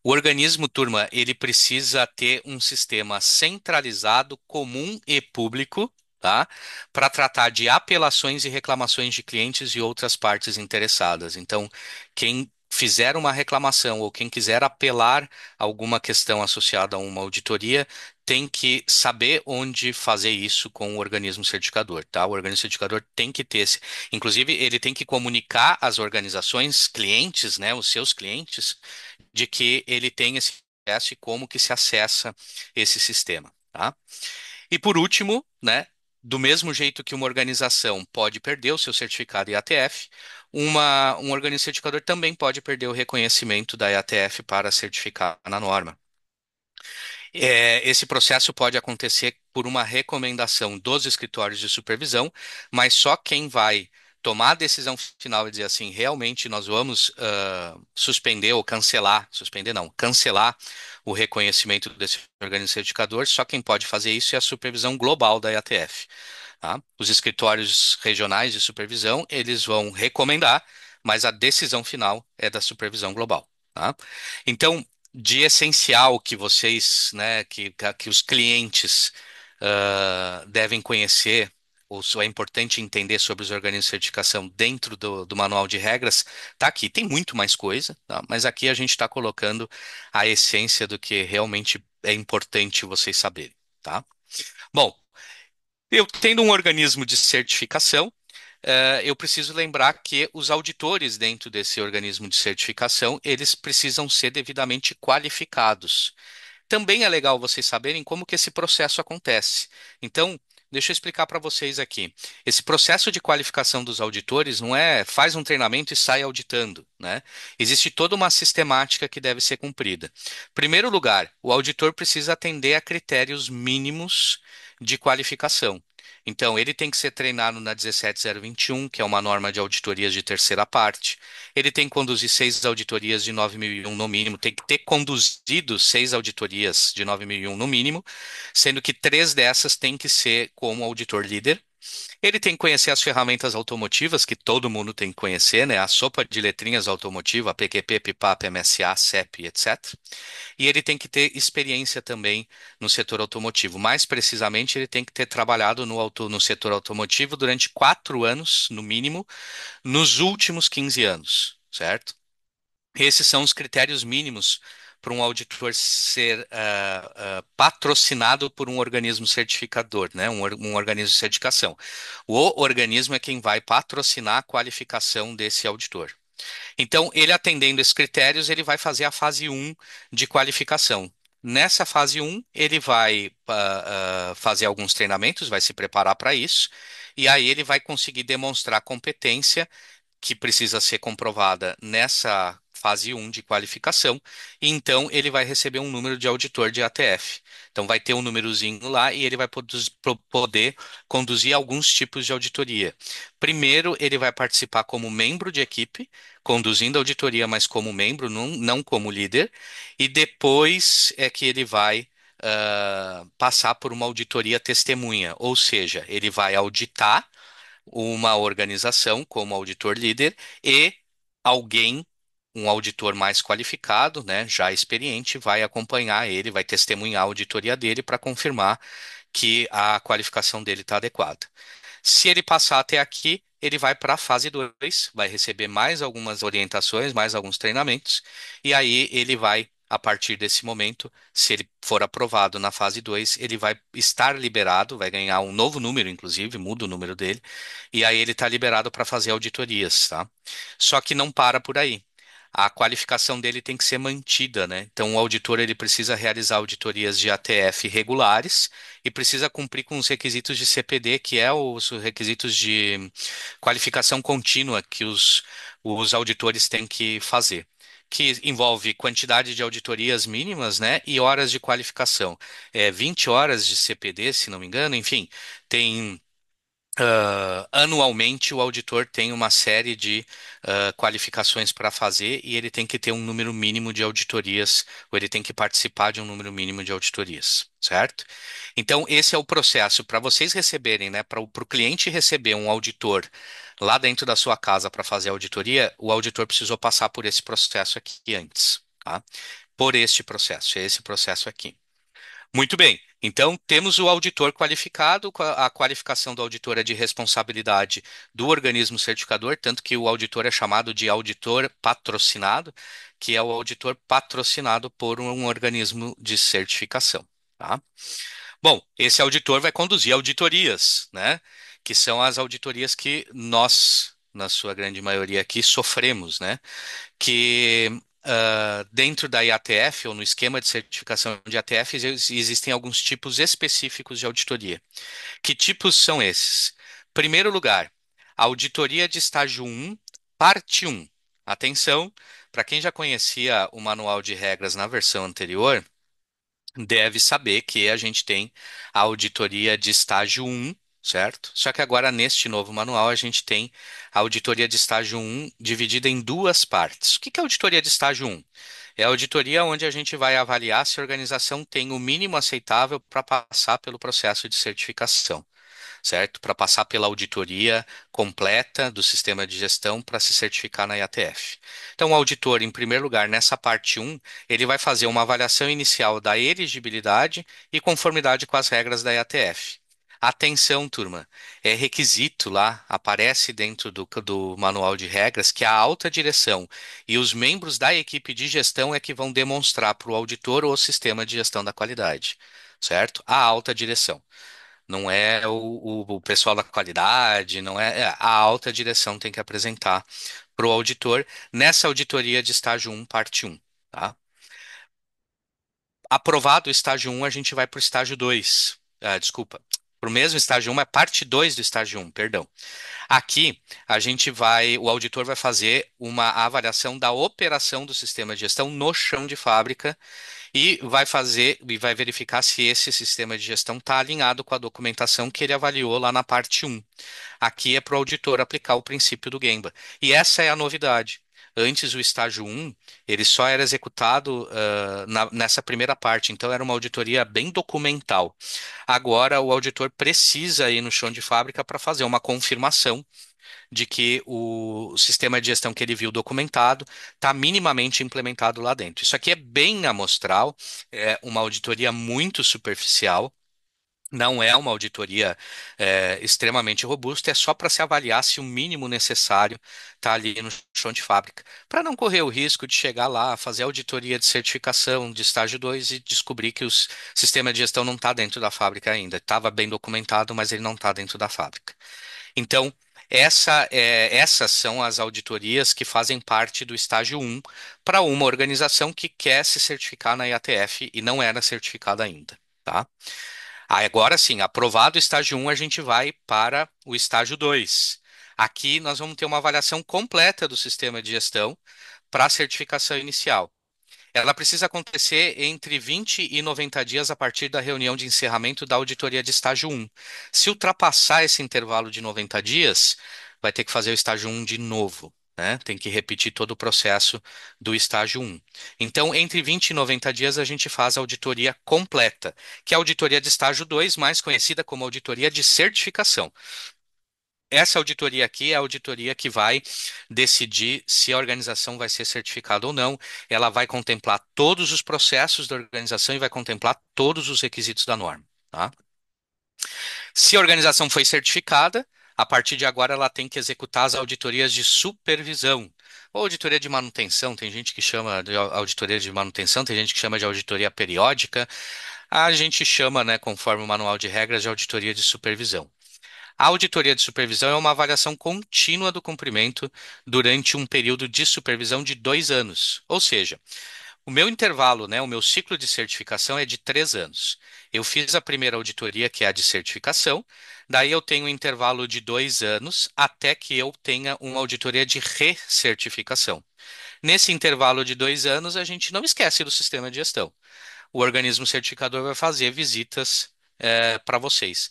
O organismo, turma, ele precisa ter um sistema centralizado, comum e público, tá? Para tratar de apelações e reclamações de clientes e outras partes interessadas. Então, quem fizer uma reclamação ou quem quiser apelar alguma questão associada a uma auditoria, tem que saber onde fazer isso com o organismo certificador, tá? O organismo certificador tem que ter esse, inclusive, ele tem que comunicar às organizações, clientes, né, os seus clientes, de que ele tem esse acesso e como que se acessa esse sistema, tá? E por último, né, do mesmo jeito que uma organização pode perder o seu certificado IATF, um organismo certificador também pode perder o reconhecimento da IATF para certificar na norma. Esse processo pode acontecer por uma recomendação dos escritórios de supervisão, mas só quem vai tomar a decisão final e dizer assim, realmente nós vamos suspender ou cancelar, suspender não, cancelar o reconhecimento desse organismo certificador, só quem pode fazer isso é a supervisão global da IATF. Tá? Os escritórios regionais de supervisão, eles vão recomendar, mas a decisão final é da supervisão global. Tá? Então, de essencial que vocês, né, que os clientes devem conhecer, ou é importante entender sobre os organismos de certificação dentro do manual de regras, tá aqui. Tem muito mais coisa, tá? Mas aqui a gente está colocando a essência do que realmente é importante vocês saberem, tá? Bom, eu tendo um organismo de certificação, eu preciso lembrar que os auditores dentro desse organismo de certificação, eles precisam ser devidamente qualificados. Também é legal vocês saberem como que esse processo acontece. Então, deixa eu explicar para vocês aqui. Esse processo de qualificação dos auditores não é faz um treinamento e sai auditando, né? Existe toda uma sistemática que deve ser cumprida. Primeiro lugar, o auditor precisa atender a critérios mínimos de qualificação. Então, ele tem que ser treinado na 17021, que é uma norma de auditorias de terceira parte. Ele tem que conduzir 6 auditorias de 9001 no mínimo, tem que ter conduzido 6 auditorias de 9001 no mínimo, sendo que 3 dessas têm que ser como auditor líder. Ele tem que conhecer as ferramentas automotivas, que todo mundo tem que conhecer, né? A sopa de letrinhas automotiva, PQP, PIPAP, MSA, CEP, etc. E ele tem que ter experiência também no setor automotivo. Mais precisamente, ele tem que ter trabalhado no setor automotivo durante 4 anos, no mínimo, nos últimos 15 anos, certo? Esses são os critérios mínimos para um auditor ser patrocinado por um organismo certificador, né? Um organismo de certificação. O organismo é quem vai patrocinar a qualificação desse auditor. Então, ele atendendo esses critérios, ele vai fazer a fase um de qualificação. Nessa fase um, ele vai fazer alguns treinamentos, vai se preparar para isso, e aí ele vai conseguir demonstrar competência que precisa ser comprovada nessa fase um de qualificação, e então ele vai receber um número de auditor de ATF. Então vai ter um númerozinho lá e ele vai poder conduzir alguns tipos de auditoria. Primeiro, ele vai participar como membro de equipe, conduzindo a auditoria, mas como membro, não como líder, e depois é que ele vai passar por uma auditoria testemunha, ou seja, ele vai auditar uma organização como auditor líder e alguém, um auditor mais qualificado, né, já experiente, vai acompanhar ele, vai testemunhar a auditoria dele para confirmar que a qualificação dele está adequada. Se ele passar até aqui, ele vai para a fase 2, vai receber mais algumas orientações, mais alguns treinamentos, e aí ele vai, a partir desse momento, se ele for aprovado na fase 2, ele vai estar liberado, vai ganhar um novo número, inclusive, muda o número dele, e aí ele está liberado para fazer auditorias, tá? Só que não para por aí. A qualificação dele tem que ser mantida, né? Então, o auditor ele precisa realizar auditorias de ATF regulares e precisa cumprir com os requisitos de CPD, que é os requisitos de qualificação contínua que os auditores têm que fazer, que envolve quantidade de auditorias mínimas, né, e horas de qualificação. 20 horas de CPD, se não me engano, enfim, tem anualmente, o auditor tem uma série de qualificações para fazer e ele tem que ter um número mínimo de auditorias, ou ele tem que participar de um número mínimo de auditorias, certo? Então, esse é o processo. Para vocês receberem, né, para o cliente receber um auditor lá dentro da sua casa para fazer a auditoria, o auditor precisou passar por esse processo aqui antes, tá? Por este processo, é esse processo aqui. Muito bem. Então, temos o auditor qualificado, a qualificação do auditor é de responsabilidade do organismo certificador, tanto que o auditor é chamado de auditor patrocinado, que é o auditor patrocinado por um organismo de certificação, tá? Bom, esse auditor vai conduzir auditorias, né? Que são as auditorias que nós, na sua grande maioria aqui, sofremos, né? Que dentro da IATF, ou no esquema de certificação de ATF, existem alguns tipos específicos de auditoria. Que tipos são esses? Primeiro lugar, auditoria de estágio um, parte um. Atenção, para quem já conhecia o manual de regras na versão anterior, deve saber que a gente tem a auditoria de estágio um, certo? Só que agora, neste novo manual, a gente tem a auditoria de estágio um dividida em duas partes. O que que é auditoria de estágio um? É a auditoria onde a gente vai avaliar se a organização tem o mínimo aceitável para passar pelo processo de certificação, certo? Para passar pela auditoria completa do sistema de gestão para se certificar na IATF. Então, o auditor, em primeiro lugar, nessa parte um, ele vai fazer uma avaliação inicial da elegibilidade e conformidade com as regras da IATF. Atenção, turma, é requisito lá, aparece dentro do manual de regras que a alta direção e os membros da equipe de gestão é que vão demonstrar para o auditor o sistema de gestão da qualidade, certo? A alta direção. Não é o pessoal da qualidade, não é, a alta direção tem que apresentar para o auditor nessa auditoria de estágio um, parte um, tá? Aprovado o estágio um, a gente vai para o estágio 2. Desculpa. Para o mesmo estágio um é parte 2 do estágio um, perdão. Aqui, o auditor vai fazer uma avaliação da operação do sistema de gestão no chão de fábrica e vai verificar se esse sistema de gestão está alinhado com a documentação que ele avaliou lá na parte um. Aqui é para o auditor aplicar o princípio do Gemba. E essa é a novidade. Antes, o estágio um ele só era executado nessa primeira parte, então era uma auditoria bem documental. Agora, o auditor precisa ir no chão de fábrica para fazer uma confirmação de que o sistema de gestão que ele viu documentado está minimamente implementado lá dentro. Isso aqui é bem amostral, é uma auditoria muito superficial. Não é uma auditoria extremamente robusta, é só para se avaliar se o mínimo necessário está ali no chão de fábrica, para não correr o risco de chegar lá, fazer auditoria de certificação de estágio 2 e descobrir que o sistema de gestão não está dentro da fábrica ainda. Estava bem documentado, mas ele não está dentro da fábrica. Então, essas são as auditorias que fazem parte do estágio um para uma organização que quer se certificar na IATF e não era certificada ainda, tá? Aí, agora sim, aprovado o estágio um, a gente vai para o estágio 2. Aqui nós vamos ter uma avaliação completa do sistema de gestão para a certificação inicial. Ela precisa acontecer entre 20 e 90 dias a partir da reunião de encerramento da auditoria de estágio um. Se ultrapassar esse intervalo de 90 dias, vai ter que fazer o estágio um de novo, né? Tem que repetir todo o processo do estágio um. Então, entre 20 e 90 dias, a gente faz a auditoria completa, que é a auditoria de estágio 2, mais conhecida como auditoria de certificação. Essa auditoria aqui é a auditoria que vai decidir se a organização vai ser certificada ou não. Ela vai contemplar todos os processos da organização e vai contemplar todos os requisitos da norma, tá? Se a organização foi certificada, a partir de agora ela tem que executar as auditorias de supervisão. Ou auditoria de manutenção, tem gente que chama de auditoria de manutenção, tem gente que chama de auditoria periódica. A gente chama, né, conforme o manual de regras, de auditoria de supervisão. A auditoria de supervisão é uma avaliação contínua do cumprimento durante um período de supervisão de 2 anos. Ou seja, o meu intervalo, né, o meu ciclo de certificação é de 3 anos. Eu fiz a primeira auditoria, que é a de certificação, daí eu tenho um intervalo de 2 anos até que eu tenha uma auditoria de recertificação. Nesse intervalo de 2 anos, a gente não esquece do sistema de gestão. O organismo certificador vai fazer visitas para vocês.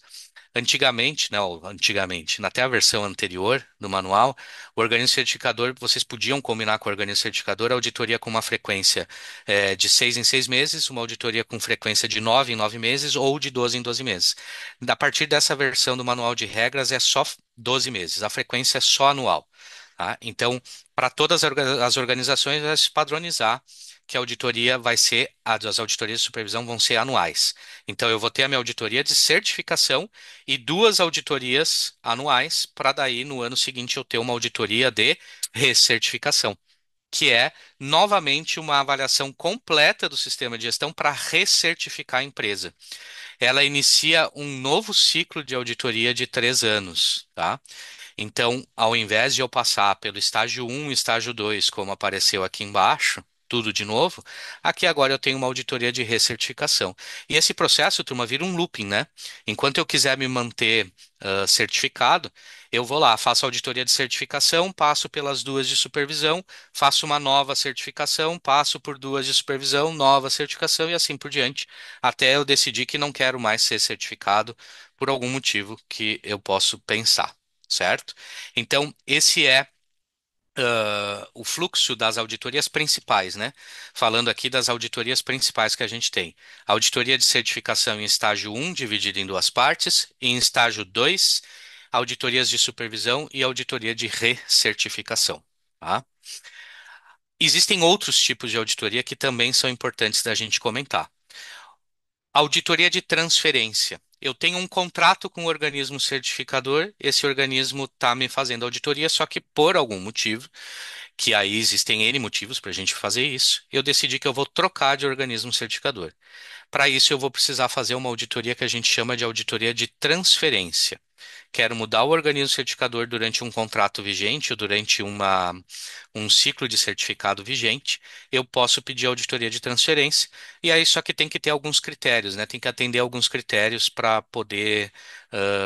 Antigamente, não, antigamente, até a versão anterior do manual, o organismo certificador, vocês podiam combinar com o organismo certificador a auditoria com uma frequência de 6 em 6 meses, uma auditoria com frequência de 9 em 9 meses ou de 12 em 12 meses. A partir dessa versão do manual de regras é só 12 meses, a frequência é só anual. Tá? Então, para todas as organizações, vai se padronizar que a auditoria vai ser, as auditorias de supervisão vão ser anuais. Então, eu vou ter a minha auditoria de certificação e duas auditorias anuais, para daí no ano seguinte eu ter uma auditoria de recertificação, que é novamente uma avaliação completa do sistema de gestão para recertificar a empresa. Ela inicia um novo ciclo de auditoria de 3 anos, tá? Então, ao invés de eu passar pelo estágio um, e estágio 2, como apareceu aqui embaixo, tudo de novo, aqui agora eu tenho uma auditoria de recertificação. E esse processo, turma, vira um looping, né? Enquanto eu quiser me manter certificado, eu vou lá, faço auditoria de certificação, passo pelas duas de supervisão, faço uma nova certificação, passo por duas de supervisão, nova certificação e assim por diante, até eu decidir que não quero mais ser certificado por algum motivo que eu posso pensar, certo? Então, esse é o fluxo das auditorias principais, né? Falando aqui das auditorias principais que a gente tem. Auditoria de certificação em estágio um, dividida em duas partes, e em estágio 2, auditorias de supervisão e auditoria de recertificação, tá? Existem outros tipos de auditoria que também são importantes da gente comentar. Auditoria de transferência. Eu tenho um contrato com o organismo certificador, esse organismo está me fazendo auditoria, só que por algum motivo, que aí existem N motivos para a gente fazer isso, eu decidi que eu vou trocar de organismo certificador. Para isso, eu vou precisar fazer uma auditoria que a gente chama de auditoria de transferência. quero mudar o organismo certificador durante um contrato vigente ou durante um ciclo de certificado vigente, eu posso pedir auditoria de transferência. E aí só que tem que ter alguns critérios, né? Tem que atender alguns critérios para poder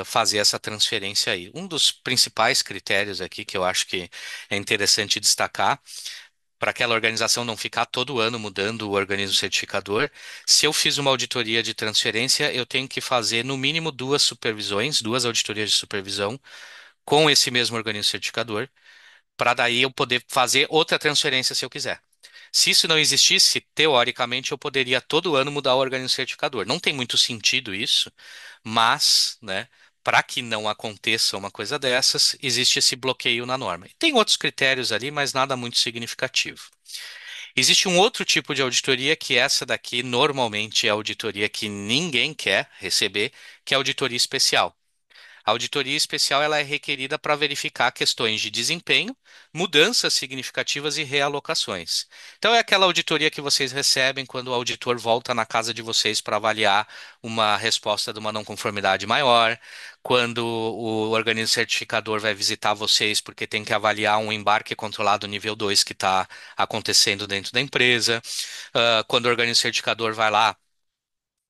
fazer essa transferência aí. Um dos principais critérios aqui que eu acho que é interessante destacar para aquela organização não ficar todo ano mudando o organismo certificador. Se eu fiz uma auditoria de transferência, eu tenho que fazer no mínimo duas supervisões, duas auditorias de supervisão com esse mesmo organismo certificador, para daí eu poder fazer outra transferência se eu quiser. Se isso não existisse, teoricamente eu poderia todo ano mudar o organismo certificador. Não tem muito sentido isso, mas, né, para que não aconteça uma coisa dessas, existe esse bloqueio na norma. E tem outros critérios ali, mas nada muito significativo. Existe um outro tipo de auditoria que essa daqui normalmente é a auditoria que ninguém quer receber, que é a auditoria especial. A auditoria especial ela é requerida para verificar questões de desempenho, mudanças significativas e realocações. Então, é aquela auditoria que vocês recebem quando o auditor volta na casa de vocês para avaliar uma resposta de uma não conformidade maior, quando o organismo certificador vai visitar vocês porque tem que avaliar um embarque controlado nível 2 que está acontecendo dentro da empresa, quando o organismo certificador vai lá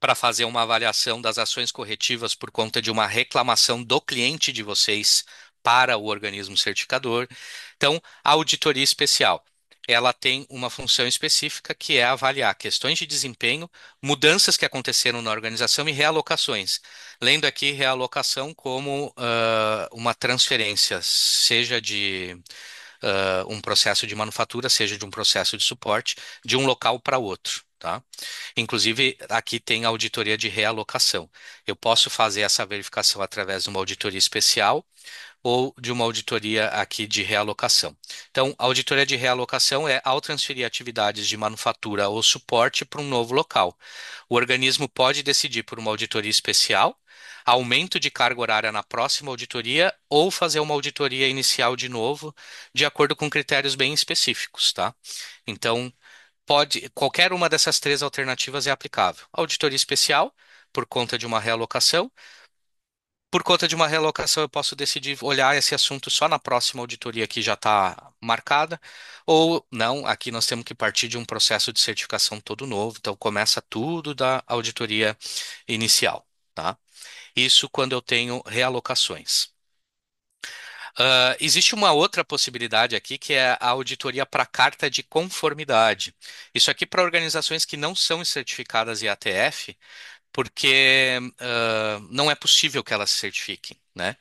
para fazer uma avaliação das ações corretivas por conta de uma reclamação do cliente de vocês para o organismo certificador. Então, a auditoria especial, ela tem uma função específica que é avaliar questões de desempenho, mudanças que aconteceram na organização e realocações. Lendo aqui realocação como uma transferência, seja de um processo de manufatura, seja de um processo de suporte, de um local para outro. Tá? Inclusive, aqui tem a auditoria de realocação. Eu posso fazer essa verificação através de uma auditoria especial ou de uma auditoria aqui de realocação. Então, a auditoria de realocação é ao transferir atividades de manufatura ou suporte para um novo local. O organismo pode decidir por uma auditoria especial, aumento de carga horária na próxima auditoria ou fazer uma auditoria inicial de novo, de acordo com critérios bem específicos, tá? Então, qualquer uma dessas três alternativas é aplicável. Auditoria especial, por conta de uma realocação. Por conta de uma realocação, eu posso decidir olhar esse assunto só na próxima auditoria que já está marcada, ou não, aqui nós temos que partir de um processo de certificação todo novo, então começa tudo da auditoria inicial, tá? Isso quando eu tenho realocações. Existe uma outra possibilidade aqui que é a auditoria para carta de conformidade. Isso aqui para organizações que não são certificadas em ATF, porque não é possível que elas se certifiquem, né?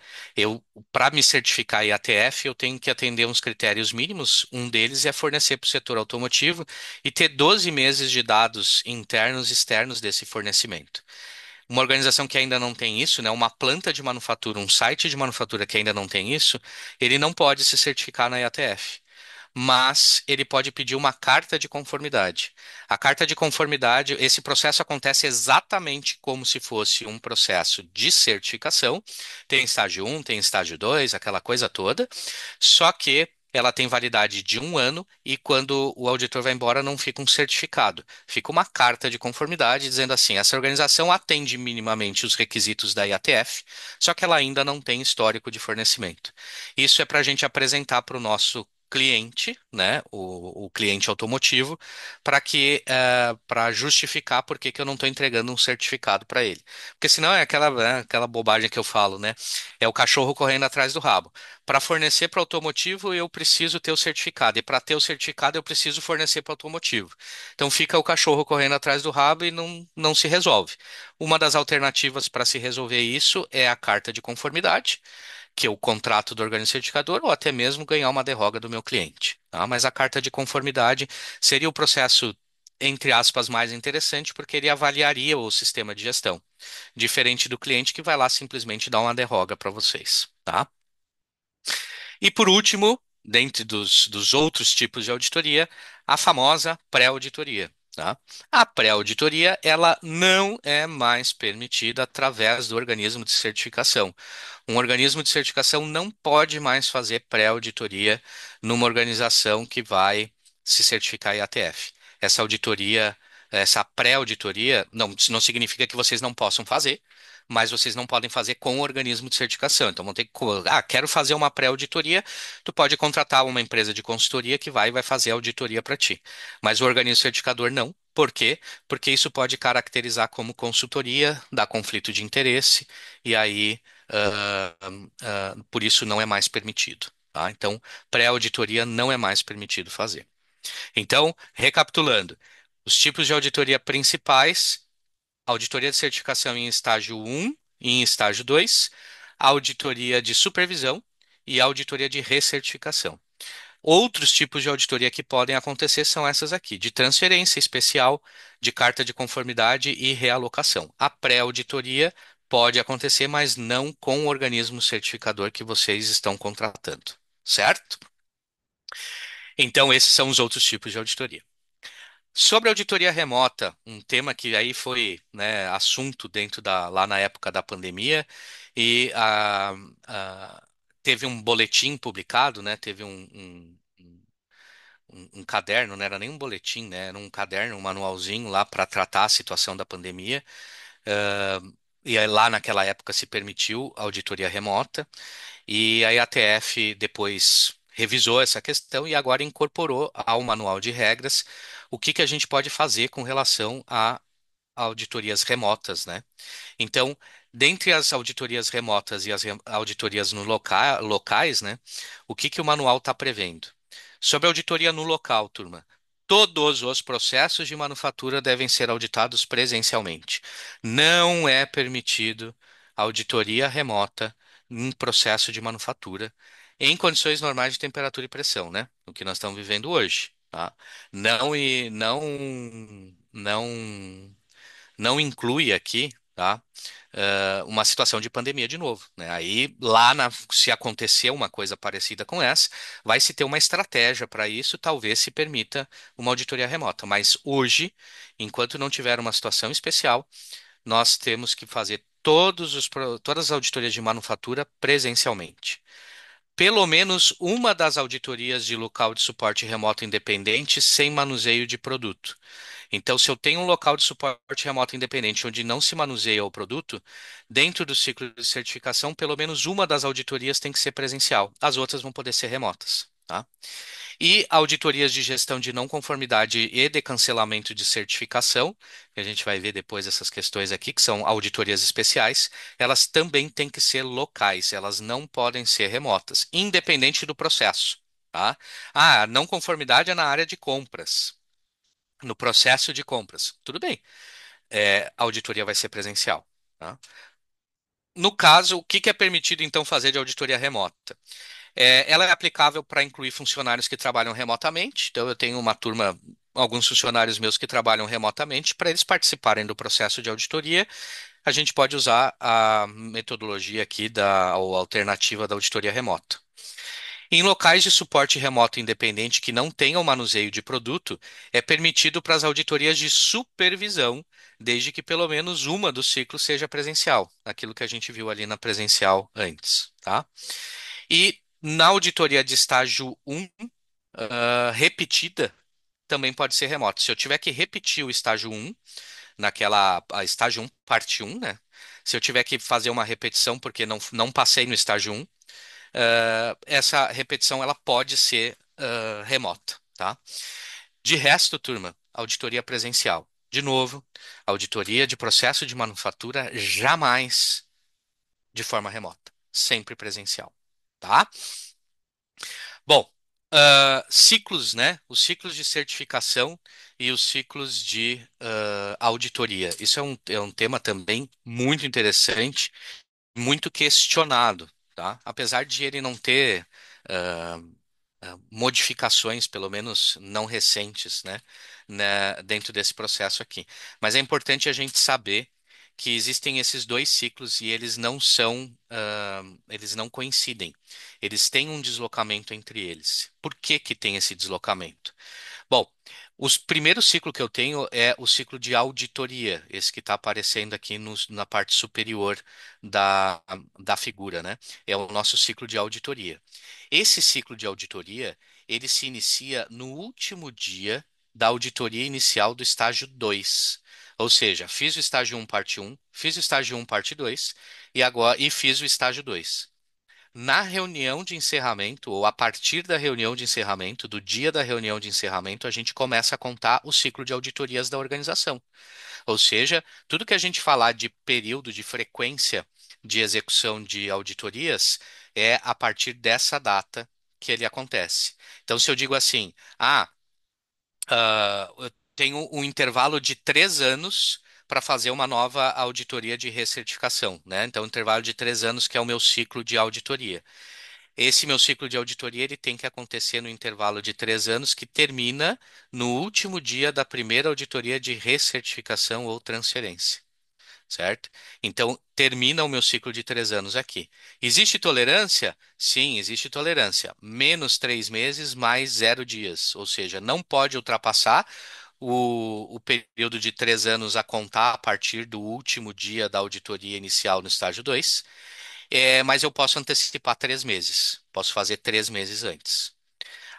Para me certificar em ATF, eu tenho que atender uns critérios mínimos. Um deles é fornecer para o setor automotivo e ter 12 meses de dados internos e externos desse fornecimento. Uma organização que ainda não tem isso, né, uma planta de manufatura, um site de manufatura que ainda não tem isso, ele não pode se certificar na IATF, mas ele pode pedir uma carta de conformidade. A carta de conformidade, esse processo acontece exatamente como se fosse um processo de certificação. Tem estágio um, tem estágio 2, aquela coisa toda, só que ela tem validade de um ano e quando o auditor vai embora não fica um certificado, fica uma carta de conformidade dizendo assim, essa organização atende minimamente os requisitos da IATF, só que ela ainda não tem histórico de fornecimento. Isso é para a gente apresentar para o nosso cliente, né, o cliente automotivo, para justificar por que que eu não estou entregando um certificado para ele. Porque senão é aquela, né, aquela bobagem que eu falo, né? É o cachorro correndo atrás do rabo. Para fornecer para automotivo, eu preciso ter o certificado. E para ter o certificado, eu preciso fornecer para automotivo. Então fica o cachorro correndo atrás do rabo e não se resolve. Uma das alternativas para se resolver isso é a carta de conformidade, que é o contrato do organismo certificador, ou até mesmo ganhar uma derrota do meu cliente. Tá? Mas a carta de conformidade seria o processo, entre aspas, mais interessante, porque ele avaliaria o sistema de gestão, diferente do cliente que vai lá simplesmente dar uma derrota para vocês. Tá? E por último, dentre dos outros tipos de auditoria, a famosa pré-auditoria. Tá? A pré-auditoria, ela não é mais permitida através do organismo de certificação. Um organismo de certificação não pode mais fazer pré-auditoria numa organização que vai se certificar em ATF. Essa auditoria, essa pré-auditoria, não, isso não significa que vocês não possam fazer, mas vocês não podem fazer com o organismo de certificação. Então vão ter que, quero fazer uma pré-auditoria, tu pode contratar uma empresa de consultoria que vai fazer a auditoria para ti. Mas o organismo certificador não. Por quê? Porque isso pode caracterizar como consultoria, dar conflito de interesse, e aí, por isso não é mais permitido. Tá? Então, pré-auditoria não é mais permitido fazer. Então, recapitulando, os tipos de auditoria principais: auditoria de certificação em estágio um e em estágio 2, auditoria de supervisão e auditoria de recertificação. Outros tipos de auditoria que podem acontecer são essas aqui: de transferência especial, de carta de conformidade e realocação. A pré-auditoria pode acontecer, mas não com o organismo certificador que vocês estão contratando, certo? Então, esses são os outros tipos de auditoria. Sobre a auditoria remota, um tema que aí foi, né, assunto dentro lá na época da pandemia, e teve um boletim publicado, né, teve um caderno, não era nem um boletim, né, era um caderno, um manualzinho lá para tratar a situação da pandemia. ah, e aí lá naquela época se permitiu a auditoria remota. E a IATF depois revisou essa questão e agora incorporou ao manual de regras o que que a gente pode fazer com relação a auditorias remotas, né? Então, dentre as auditorias remotas e as auditorias no locais, né? O que que o manual está prevendo? Sobre a auditoria no local, turma. Todos os processos de manufatura devem ser auditados presencialmente. Não é permitido auditoria remota em processo de manufatura em condições normais de temperatura e pressão, né? O que nós estamos vivendo hoje, tá? Não e não inclui aqui, tá? Uma situação de pandemia de novo, né? Aí, se acontecer uma coisa parecida com essa, vai se ter uma estratégia para isso, talvez se permita uma auditoria remota. Mas hoje, enquanto não tiver uma situação especial, nós temos que fazer todas as auditorias de manufatura presencialmente. Pelo menos uma das auditorias de local de suporte remoto independente sem manuseio de produto. Então, se eu tenho um local de suporte remoto independente onde não se manuseia o produto, dentro do ciclo de certificação, pelo menos uma das auditorias tem que ser presencial. As outras vão poder ser remotas, tá? E auditorias de gestão de não conformidade e de cancelamento de certificação, que a gente vai ver depois essas questões aqui, que são auditorias especiais, elas também têm que ser locais, elas não podem ser remotas, independente do processo, tá? Ah, não conformidade é na área de compras. No processo de compras, tudo bem, a auditoria vai ser presencial, tá? No caso, o que que é permitido então fazer de auditoria remota? Ela é aplicável para incluir funcionários que trabalham remotamente. Então, eu tenho uma turma, alguns funcionários meus que trabalham remotamente, para eles participarem do processo de auditoria. A gente pode usar a metodologia aqui ou alternativa da auditoria remota. Em locais de suporte remoto independente que não tenham manuseio de produto, é permitido para as auditorias de supervisão, desde que pelo menos uma dos ciclos seja presencial, aquilo que a gente viu ali na presencial antes, tá? E na auditoria de estágio um, repetida, também pode ser remoto. Se eu tiver que repetir o estágio um, a estágio um, parte um, né? Se eu tiver que fazer uma repetição porque não passei no estágio um, essa repetição ela pode ser remota, tá? De resto, turma, auditoria presencial. De novo, auditoria de processo de manufatura jamais de forma remota, sempre presencial, tá? Bom, ciclos, né? Os ciclos de certificação e os ciclos de auditoria. Isso é um tema também muito interessante, muito questionado, tá? Apesar de ele não ter ah, modificações, pelo menos não recentes, dentro desse processo aqui. Mas é importante a gente saber que existem esses dois ciclos e eles não coincidem. Eles têm um deslocamento entre eles. Por que que tem esse deslocamento? Bom, o primeiro ciclo que eu tenho é o ciclo de auditoria, esse que está aparecendo aqui na parte superior da, da figura, né? É o nosso ciclo de auditoria. Esse ciclo de auditoria, ele se inicia no último dia da auditoria inicial do estágio 2. Ou seja, fiz o estágio um parte um, fiz o estágio um parte 2 e fiz o estágio 2. Na reunião de encerramento, ou a partir da reunião de encerramento, do dia da reunião de encerramento, a gente começa a contar o ciclo de auditorias da organização. Ou seja, tudo que a gente falar de período, de frequência de execução de auditorias, é a partir dessa data que ele acontece. Então, se eu digo assim, eu tenho um intervalo de 3 anos para fazer uma nova auditoria de recertificação, né? Então, um intervalo de 3 anos que é o meu ciclo de auditoria. Esse meu ciclo de auditoria ele tem que acontecer no intervalo de 3 anos, que termina no último dia da primeira auditoria de recertificação ou transferência, certo? Então, termina o meu ciclo de 3 anos aqui. Existe tolerância? Sim, existe tolerância. Menos 3 meses, mais 0 dias. Ou seja, não pode ultrapassar o período de 3 anos a contar a partir do último dia da auditoria inicial no estágio 2. Mas eu posso antecipar 3 meses. Posso fazer 3 meses antes.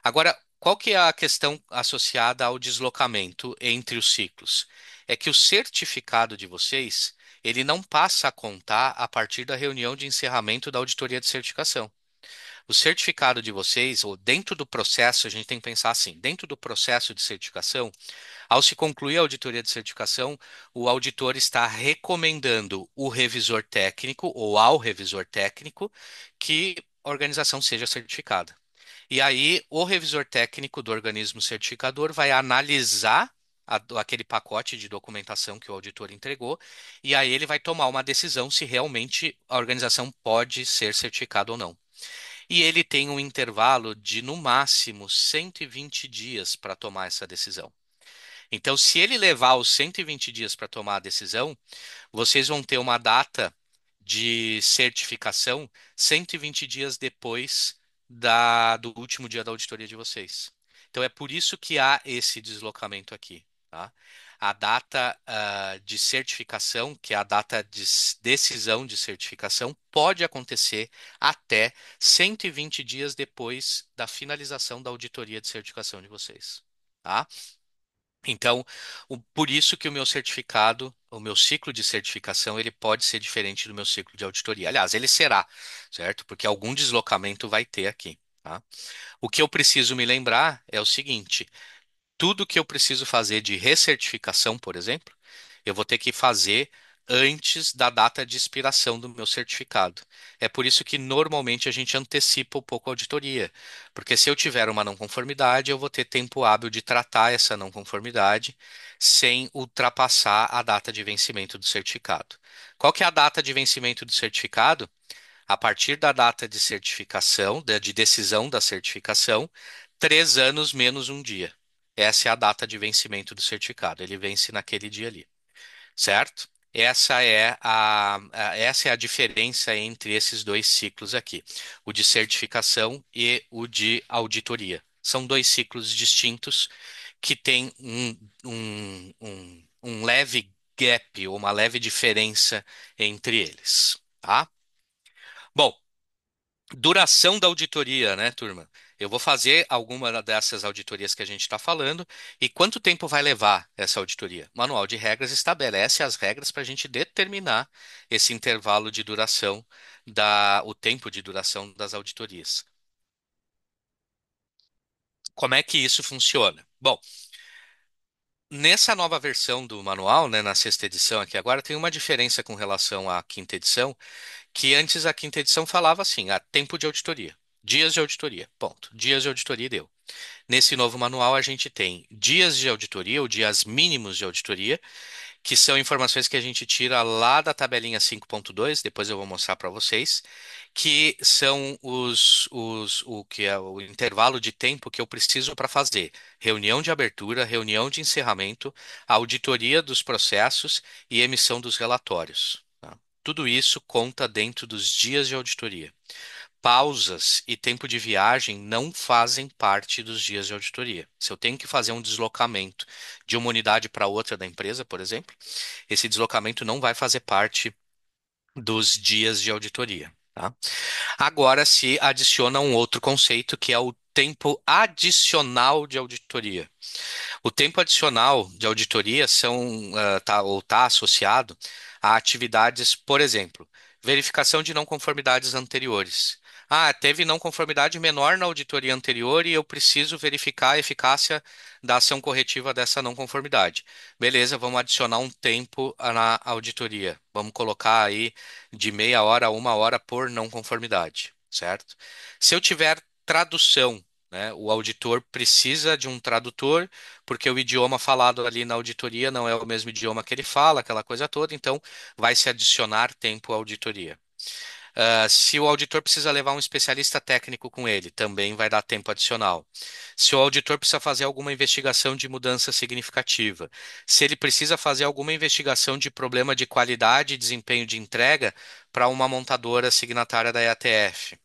Agora, qual que é a questão associada ao deslocamento entre os ciclos? É que o certificado de vocês, ele não passa a contar a partir da reunião de encerramento da auditoria de certificação. O certificado de vocês, ou dentro do processo, a gente tem que pensar assim, dentro do processo de certificação, ao se concluir a auditoria de certificação, o auditor está recomendando o revisor técnico ou ao revisor técnico que a organização seja certificada. E aí, o revisor técnico do organismo certificador vai analisar aquele pacote de documentação que o auditor entregou, e aí ele vai tomar uma decisão se realmente a organização pode ser certificada ou não. E ele tem um intervalo de, no máximo, 120 dias para tomar essa decisão. Então, se ele levar os 120 dias para tomar a decisão, vocês vão ter uma data de certificação 120 dias depois do último dia da auditoria de vocês. Então é por isso que há esse deslocamento aqui, tá? A data de certificação, que é a data de decisão de certificação, pode acontecer até 120 dias depois da finalização da auditoria de certificação de vocês, tá? Então, por isso que o meu certificado, o meu ciclo de certificação, ele pode ser diferente do meu ciclo de auditoria. Aliás, ele será, certo? Porque algum deslocamento vai ter aqui, tá? O que eu preciso me lembrar é o seguinte: tudo que eu preciso fazer de recertificação, por exemplo, eu vou ter que fazer antes da data de expiração do meu certificado. É por isso que normalmente a gente antecipa um pouco a auditoria, porque se eu tiver uma não conformidade, eu vou ter tempo hábil de tratar essa não conformidade sem ultrapassar a data de vencimento do certificado. Qual que é a data de vencimento do certificado? A partir da data de certificação, de decisão da certificação, 3 anos menos um dia. Essa é a data de vencimento do certificado. Ele vence naquele dia ali, certo? Essa é a diferença entre esses dois ciclos aqui, o de certificação e o de auditoria. São dois ciclos distintos que têm um leve gap, ou uma leve diferença entre eles, tá? Bom, duração da auditoria, né, turma? Eu vou fazer alguma dessas auditorias que a gente está falando. E quanto tempo vai levar essa auditoria? O Manual de Regras estabelece as regras para a gente determinar esse intervalo de duração, o tempo de duração das auditorias. Como é que isso funciona? Bom, nessa nova versão do manual, né, na sexta edição aqui agora, tem uma diferença com relação à quinta edição, que antes a quinta edição falava assim, tempo de auditoria. Dias de auditoria, ponto. Dias de auditoria e deu. Nesse novo manual, a gente tem dias de auditoria, ou dias mínimos de auditoria, que são informações que a gente tira lá da tabelinha 5.2, depois eu vou mostrar para vocês, que são o que é o intervalo de tempo que eu preciso para fazer reunião de abertura, reunião de encerramento, auditoria dos processos e emissão dos relatórios, tá? Tudo isso conta dentro dos dias de auditoria. Pausas e tempo de viagem não fazem parte dos dias de auditoria. Se eu tenho que fazer um deslocamento de uma unidade para outra da empresa, por exemplo, esse deslocamento não vai fazer parte dos dias de auditoria, tá? Agora se adiciona um outro conceito que é o tempo adicional de auditoria. O tempo adicional de auditoria tá associado a atividades, por exemplo, verificação de não conformidades anteriores. Ah, teve não conformidade menor na auditoria anterior e eu preciso verificar a eficácia da ação corretiva dessa não conformidade. Beleza, vamos adicionar um tempo na auditoria. Vamos colocar aí de meia hora a uma hora por não conformidade, certo? Se eu tiver tradução, né, o auditor precisa de um tradutor porque o idioma falado ali na auditoria não é o mesmo idioma que ele fala, aquela coisa toda, então vai se adicionar tempo à auditoria. Se o auditor precisa levar um especialista técnico com ele, também vai dar tempo adicional. Se o auditor precisa fazer alguma investigação de mudança significativa, se ele precisa fazer alguma investigação de problema de qualidade e desempenho de entrega para uma montadora signatária da EATF.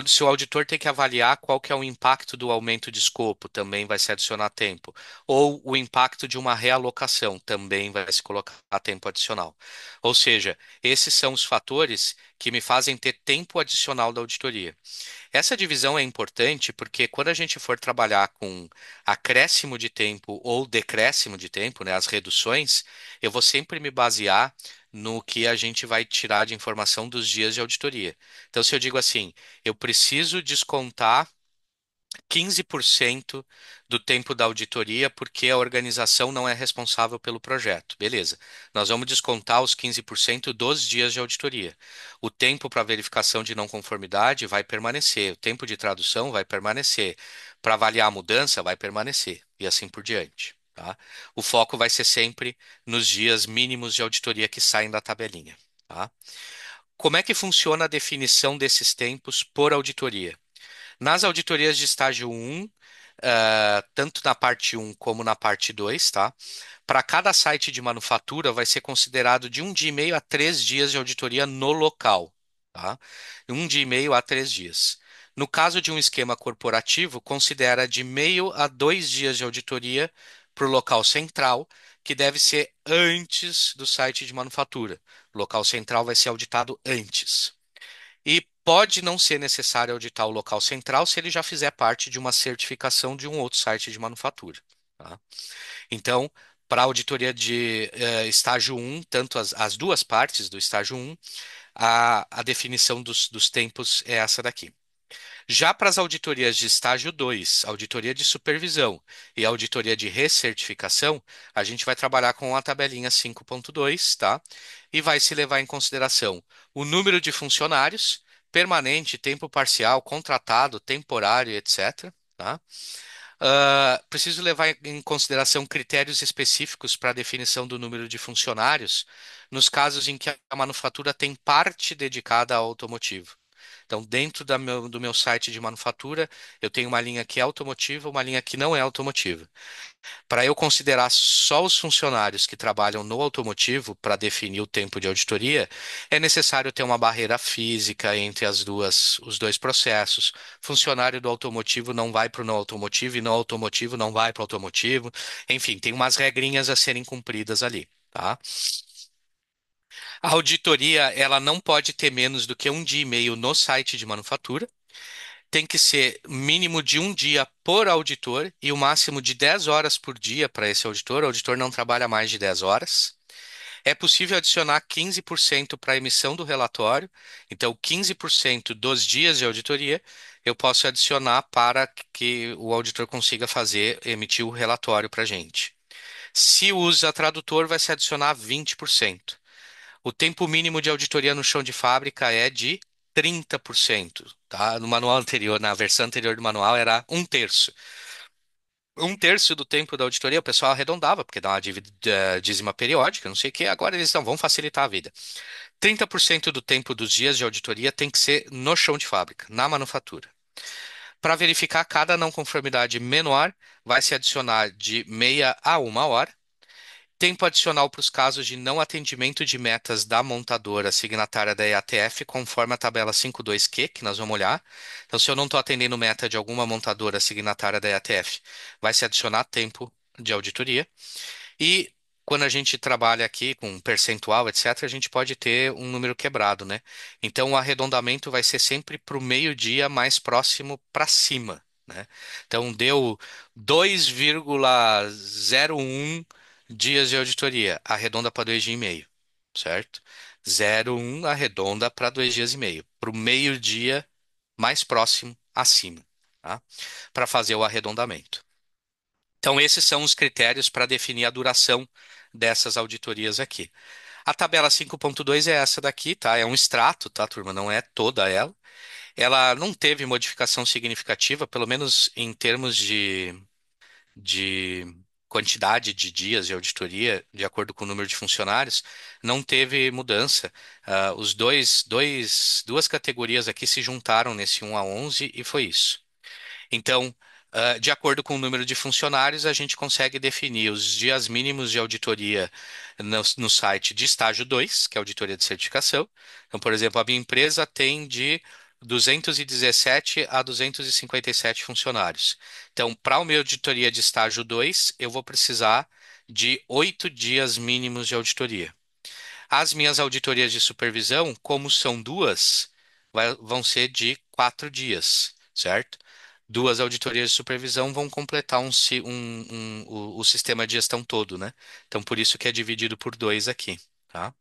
Se o auditor tem que avaliar qual que é o impacto do aumento de escopo, também vai se adicionar tempo. Ou o impacto de uma realocação, também vai se colocar tempo adicional. Ou seja, esses são os fatores que me fazem ter tempo adicional da auditoria. Essa divisão é importante porque quando a gente for trabalhar com acréscimo de tempo ou decréscimo de tempo, né, as reduções, eu vou sempre me basear no que a gente vai tirar de informação dos dias de auditoria. Então, se eu digo assim, eu preciso descontar 15% do tempo da auditoria porque a organização não é responsável pelo projeto. Beleza. Nós vamos descontar os 15% dos dias de auditoria. O tempo para verificação de não conformidade vai permanecer, o tempo de tradução vai permanecer, para avaliar a mudança vai permanecer e assim por diante. Tá? O foco vai ser sempre nos dias mínimos de auditoria que saem da tabelinha. Tá? Como é que funciona a definição desses tempos por auditoria? Nas auditorias de estágio 1, tanto na parte 1 como na parte 2, tá? Para cada site de manufatura vai ser considerado de 1 dia e meio a 3 dias de auditoria no local, tá? 1 dia e meio a 3 dias. No caso de um esquema corporativo, considera de meio a 2 dias de auditoria para o local central, que deve ser antes do site de manufatura. O local central vai ser auditado antes. E pode não ser necessário auditar o local central se ele já fizer parte de uma certificação de um outro site de manufatura. Tá? Então, para a auditoria de estágio 1, tanto as duas partes do estágio 1, a definição dos tempos é essa daqui. Já para as auditorias de estágio 2, auditoria de supervisão e auditoria de recertificação, a gente vai trabalhar com a tabelinha 5.2, tá? E vai se levar em consideração o número de funcionários, permanente, tempo parcial, contratado, temporário, etc. Tá? Preciso levar em consideração critérios específicos para a definição do número de funcionários, nos casos em que a manufatura tem parte dedicada ao automotivo. Então, dentro do meu site de manufatura, eu tenho uma linha que é automotiva, uma linha que não é automotiva. Para eu considerar só os funcionários que trabalham no automotivo para definir o tempo de auditoria, é necessário ter uma barreira física entre os dois processos. Funcionário do automotivo não vai para o não automotivo e não automotivo não vai para o automotivo. Enfim, tem umas regrinhas a serem cumpridas ali, tá? A auditoria, ela não pode ter menos do que 1 dia e meio no site de manufatura. Tem que ser mínimo de 1 dia por auditor e o máximo de 10 horas por dia para esse auditor. O auditor não trabalha mais de 10 horas. É possível adicionar 15% para a emissão do relatório. Então, 15% dos dias de auditoria eu posso adicionar para que o auditor consiga emitir o relatório para a gente. Se usa tradutor, vai se adicionar 20%. O tempo mínimo de auditoria no chão de fábrica é de 30%, tá? No manual anterior, na versão anterior do manual, era um terço. Um terço do tempo da auditoria o pessoal arredondava, porque dá uma dízima periódica, não sei o quê. Agora eles não vão facilitar a vida. 30% do tempo dos dias de auditoria tem que ser no chão de fábrica, na manufatura. Para verificar cada não conformidade menor, vai se adicionar de meia a uma hora. Tempo adicional para os casos de não atendimento de metas da montadora signatária da EATF, conforme a tabela 5.2Q, que nós vamos olhar. Então, se eu não estou atendendo meta de alguma montadora signatária da EATF, vai se adicionar tempo de auditoria. E quando a gente trabalha aqui com percentual, etc., a gente pode ter um número quebrado, né? Então, o arredondamento vai ser sempre para o meio-dia mais próximo para cima, né? Então, deu 2,01 dias de auditoria, arredonda para 2 dias e meio, certo? 0,1 arredonda para 2 dias e meio, para o meio-dia mais próximo acima, tá? Para fazer o arredondamento. Então, esses são os critérios para definir a duração dessas auditorias aqui. A tabela 5.2 é essa daqui, tá? É um extrato, tá, turma? Não é toda ela. Ela não teve modificação significativa, pelo menos em termos de quantidade de dias de auditoria, de acordo com o número de funcionários, não teve mudança. Duas categorias aqui se juntaram nesse 1 a 11 e foi isso. Então, de acordo com o número de funcionários, a gente consegue definir os dias mínimos de auditoria no site de estágio 2, que é a auditoria de certificação. Então, por exemplo, a minha empresa tem de 217 a 257 funcionários. Então, para uma auditoria de estágio 2, eu vou precisar de 8 dias mínimos de auditoria. As minhas auditorias de supervisão, como são duas, vão ser de 4 dias, certo? Duas auditorias de supervisão vão completar o sistema de gestão todo, né? Então, por isso que é dividido por dois aqui, tá?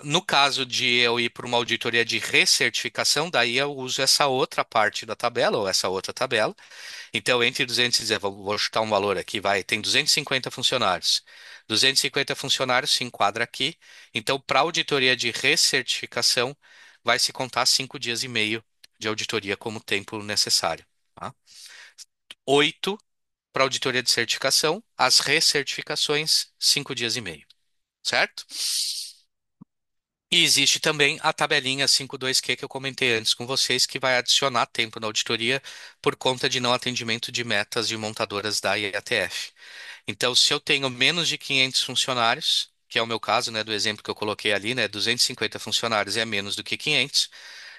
No caso de eu ir para uma auditoria de recertificação, daí eu uso essa outra parte da tabela, ou essa outra tabela, então, entre 210, vou chutar um valor aqui, vai, tem 250 funcionários. 250 funcionários se enquadra aqui. Então, para auditoria de recertificação, vai se contar 5 dias e meio de auditoria como tempo necessário. Tá? 8 para auditoria de certificação, as recertificações, 5 dias e meio, certo? E existe também a tabelinha 52Q que eu comentei antes com vocês, que vai adicionar tempo na auditoria por conta de não atendimento de metas de montadoras da IATF. Então, se eu tenho menos de 500 funcionários, que é o meu caso, né, do exemplo que eu coloquei ali, né, 250 funcionários é menos do que 500.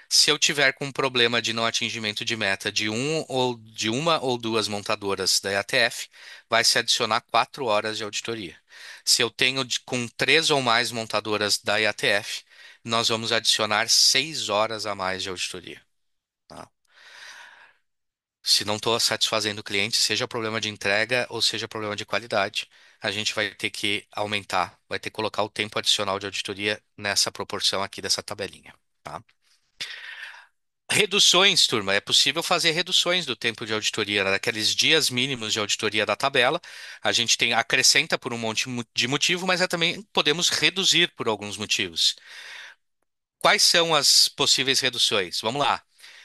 Se eu tiver com um problema de não atingimento de meta de uma ou duas montadoras da IATF, vai se adicionar 4 horas de auditoria. Se eu tenho com três ou mais montadoras da IATF, nós vamos adicionar 6 horas a mais de auditoria. Tá? Se não estou satisfazendo o cliente, seja problema de entrega ou seja problema de qualidade, a gente vai ter que aumentar, vai ter que colocar o tempo adicional de auditoria nessa proporção aqui dessa tabelinha. Tá? Reduções, turma, é possível fazer reduções do tempo de auditoria, né, daqueles dias mínimos de auditoria da tabela. A gente tem acrescenta por um monte de motivo, mas também podemos reduzir por alguns motivos. Quais são as possíveis reduções? Vamos lá.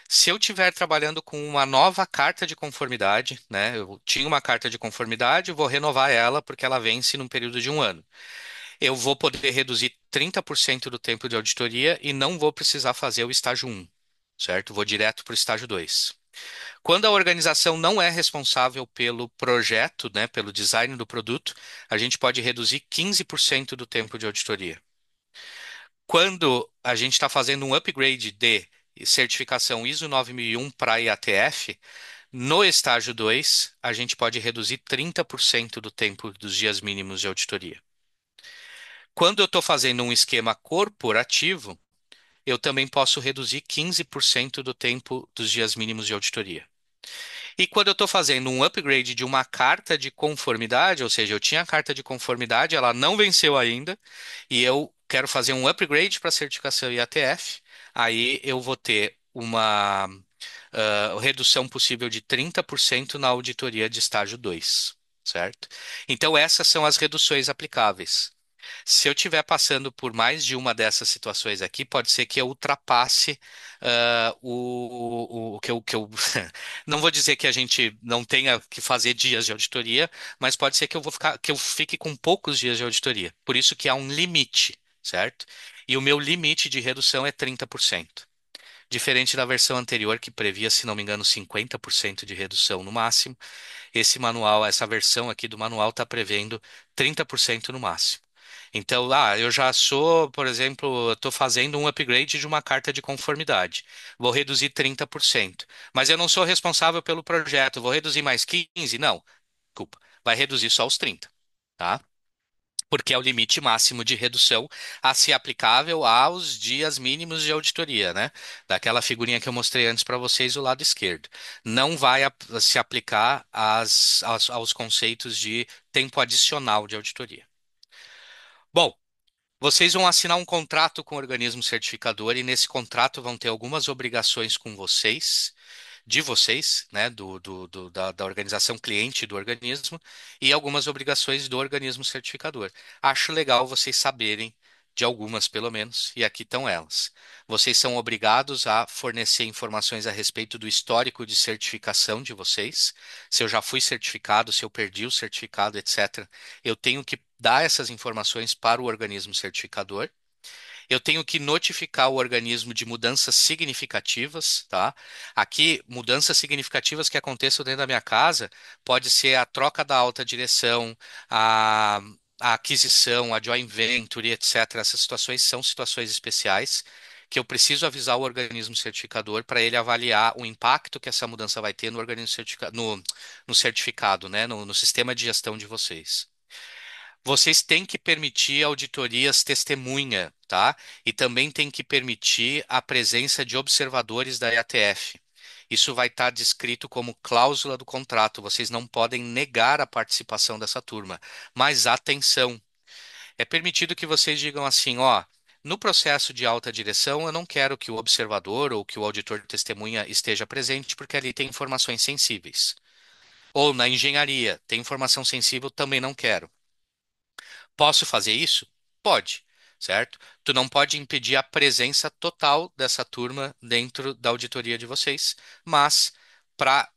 Se eu estiver trabalhando com uma nova carta de conformidade, né? Eu tinha uma carta de conformidade, vou renovar ela porque ela vence num período de um ano. Eu vou poder reduzir 30% do tempo de auditoria e não vou precisar fazer o estágio um, certo? Vou direto para o estágio 2. Quando a organização não é responsável pelo projeto, né, pelo design do produto, a gente pode reduzir 15% do tempo de auditoria. Quando a gente está fazendo um upgrade de certificação ISO 9001 para IATF, no estágio 2, a gente pode reduzir 30% do tempo dos dias mínimos de auditoria. Quando eu estou fazendo um esquema corporativo, eu também posso reduzir 15% do tempo dos dias mínimos de auditoria. E quando eu estou fazendo um upgrade de uma carta de conformidade, ou seja, eu tinha a carta de conformidade, ela não venceu ainda, e eu quero fazer um upgrade para a certificação IATF, aí eu vou ter uma redução possível de 30% na auditoria de estágio 2, certo? Então, essas são as reduções aplicáveis. Se eu estiver passando por mais de uma dessas situações aqui, pode ser que eu ultrapasse o que eu não vou dizer que a gente não tenha que fazer dias de auditoria, mas pode ser que que eu fique com poucos dias de auditoria. Por isso que há um limite, certo? E o meu limite de redução é 30%. Diferente da versão anterior, que previa, se não me engano, 50% de redução no máximo, essa versão aqui do manual está prevendo 30% no máximo. Então, eu já sou, por exemplo, estou fazendo um upgrade de uma carta de conformidade. Vou reduzir 30%. Mas eu não sou responsável pelo projeto. Vou reduzir mais 15%? Não, desculpa. Vai reduzir só os 30%, tá? porque é o limite máximo de redução a ser aplicável aos dias mínimos de auditoria, né? Daquela figurinha que eu mostrei antes para vocês, o lado esquerdo. Não vai se aplicar aos conceitos de tempo adicional de auditoria. Bom, vocês vão assinar um contrato com o organismo certificador e nesse contrato vão ter algumas obrigações com vocês, de vocês, né, da organização cliente do organismo, e algumas obrigações do organismo certificador. Acho legal vocês saberem de algumas, pelo menos, e aqui estão elas. Vocês são obrigados a fornecer informações a respeito do histórico de certificação de vocês, se eu já fui certificado, se eu perdi o certificado, etc. Eu tenho que dar essas informações para o organismo certificador. Eu tenho que notificar o organismo de mudanças significativas, tá? Aqui, mudanças significativas que aconteçam dentro da minha casa, pode ser a troca da alta direção, a, a aquisição, a joint venture, etc. Essas situações são situações especiais que eu preciso avisar o organismo certificador para ele avaliar o impacto que essa mudança vai ter no organismo no certificado, né? No sistema de gestão de vocês. Vocês têm que permitir auditorias testemunha, tá? E também tem que permitir a presença de observadores da EATF. Isso vai estar descrito como cláusula do contrato. Vocês não podem negar a participação dessa turma. Mas atenção, é permitido que vocês digam assim, ó, no processo de alta direção, eu não quero que o observador ou que o auditor testemunha esteja presente, porque ali tem informações sensíveis. Ou na engenharia, tem informação sensível, também não quero. Posso fazer isso? Pode, certo? Tu não pode impedir a presença total dessa turma dentro da auditoria de vocês, mas para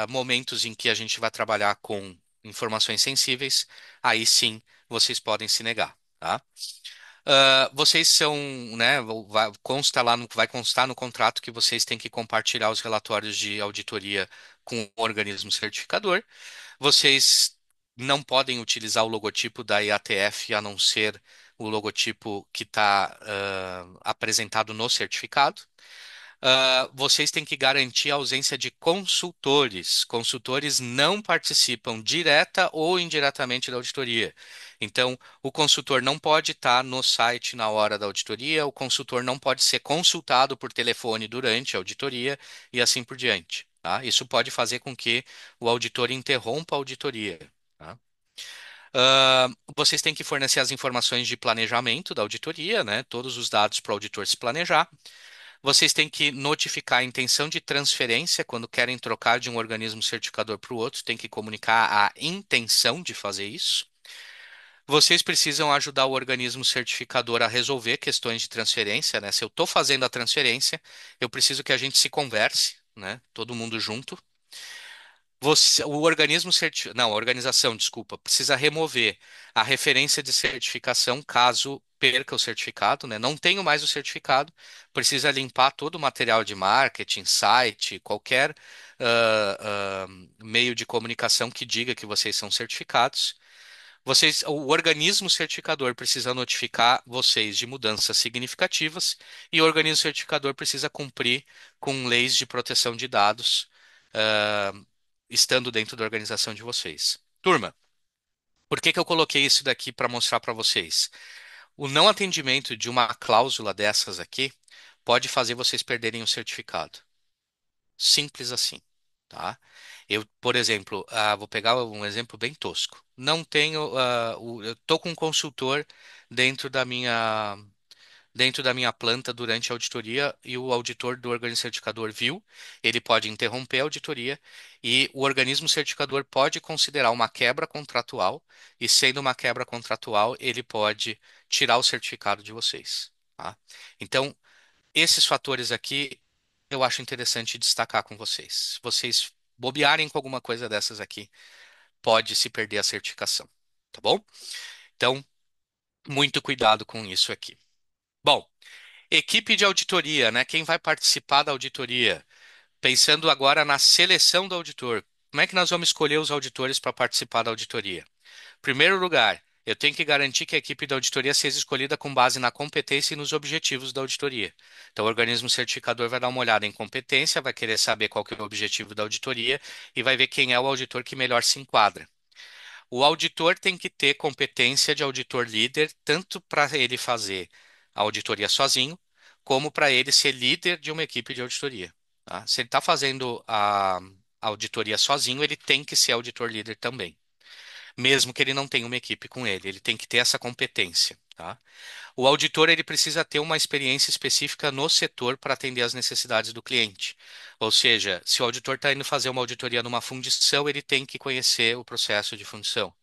momentos em que a gente vai trabalhar com informações sensíveis, aí sim vocês podem se negar, tá? Vocês são, né, vai constar no contrato que vocês têm que compartilhar os relatórios de auditoria com o organismo certificador. Vocês não podem utilizar o logotipo da IATF a não ser o logotipo que está apresentado no certificado. Vocês têm que garantir a ausência de consultores. Consultores não participam direta ou indiretamente da auditoria. Então, o consultor não pode estar no site na hora da auditoria, o consultor não pode ser consultado por telefone durante a auditoria e assim por diante. Tá? Isso pode fazer com que o auditor interrompa a auditoria. Tá? Ah, vocês têm que fornecer as informações de planejamento da auditoria, né? Todos os dados para o auditor se planejar. Vocês têm que notificar a intenção de transferência quando querem trocar de um organismo certificador para o outro, tem que comunicar a intenção de fazer isso. Vocês precisam ajudar o organismo certificador a resolver questões de transferência, né? Se eu estou fazendo a transferência, eu preciso que a gente se converse, né? Todo mundo junto. O organismo não, a organização, desculpa, precisa remover a referência de certificação caso perca o certificado, né? Não tenho mais o certificado, precisa limpar todo o material de marketing, site, qualquer ah, meio de comunicação que diga que vocês são certificados. O organismo certificador precisa notificar vocês de mudanças significativas e o organismo certificador precisa cumprir com leis de proteção de dados, ah, estando dentro da organização de vocês. Turma, por que que eu coloquei isso daqui para mostrar para vocês? O não atendimento de uma cláusula dessas aqui pode fazer vocês perderem o certificado. Simples assim, tá? Eu, por exemplo, vou pegar um exemplo bem tosco. Não tenho, eu tô com um consultor dentro da minha dentro da minha planta durante a auditoria e o auditor do organismo certificador viu, ele pode interromper a auditoria e o organismo certificador pode considerar uma quebra contratual e, sendo uma quebra contratual, ele pode tirar o certificado de vocês, tá? Então, esses fatores aqui eu acho interessante destacar com vocês. Se vocês bobearem com alguma coisa dessas aqui, pode se perder a certificação, tá bom? Então, muito cuidado com isso aqui. Bom, equipe de auditoria, né? Quem vai participar da auditoria? Pensando agora na seleção do auditor. Como é que nós vamos escolher os auditores para participar da auditoria? Primeiro lugar, eu tenho que garantir que a equipe da auditoria seja escolhida com base na competência e nos objetivos da auditoria. Então, o organismo certificador vai dar uma olhada em competência, vai querer saber qual que é o objetivo da auditoria e vai ver quem é o auditor que melhor se enquadra. O auditor tem que ter competência de auditor líder, tanto para ele fazer a auditoria sozinho, como para ele ser líder de uma equipe de auditoria. Tá? Se ele está fazendo a auditoria sozinho, ele tem que ser auditor líder também, mesmo que ele não tenha uma equipe com ele. Ele tem que ter essa competência. Tá? O auditor ele precisa ter uma experiência específica no setor para atender às necessidades do cliente. Ou seja, se o auditor está indo fazer uma auditoria numa fundição, ele tem que conhecer o processo de fundição.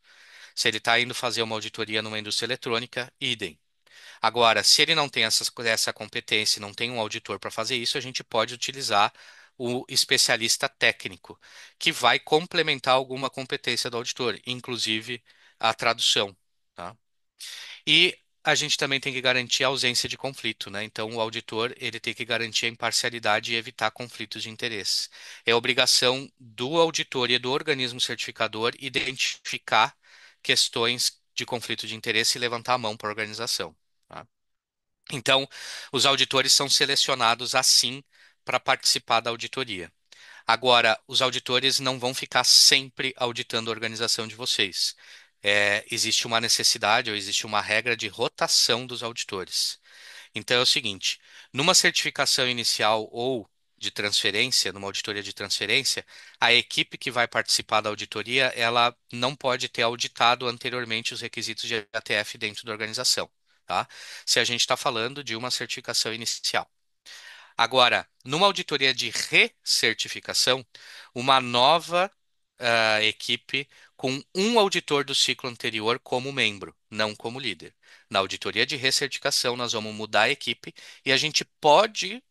Se ele está indo fazer uma auditoria numa indústria eletrônica, idem. Agora, se ele não tem essa competência, e não tem um auditor para fazer isso, a gente pode utilizar o especialista técnico, que vai complementar alguma competência do auditor, inclusive a tradução. Tá? E a gente também tem que garantir a ausência de conflito, né? Então, o auditor ele tem que garantir a imparcialidade e evitar conflitos de interesse. É obrigação do auditor e do organismo certificador identificar questões de conflito de interesse e levantar a mão para a organização. Tá? Então, os auditores são selecionados assim para participar da auditoria. Agora, os auditores não vão ficar sempre auditando a organização de vocês. Existe uma necessidade ou existe uma regra de rotação dos auditores. Então é o seguinte: numa certificação inicial ou de transferência, numa auditoria de transferência, a equipe que vai participar da auditoria, ela não pode ter auditado anteriormente os requisitos de ATF dentro da organização, tá? Se a gente está falando de uma certificação inicial. Agora, numa auditoria de recertificação, uma nova equipe com um auditor do ciclo anterior como membro, não como líder. Na auditoria de recertificação, nós vamos mudar a equipe e a gente pode,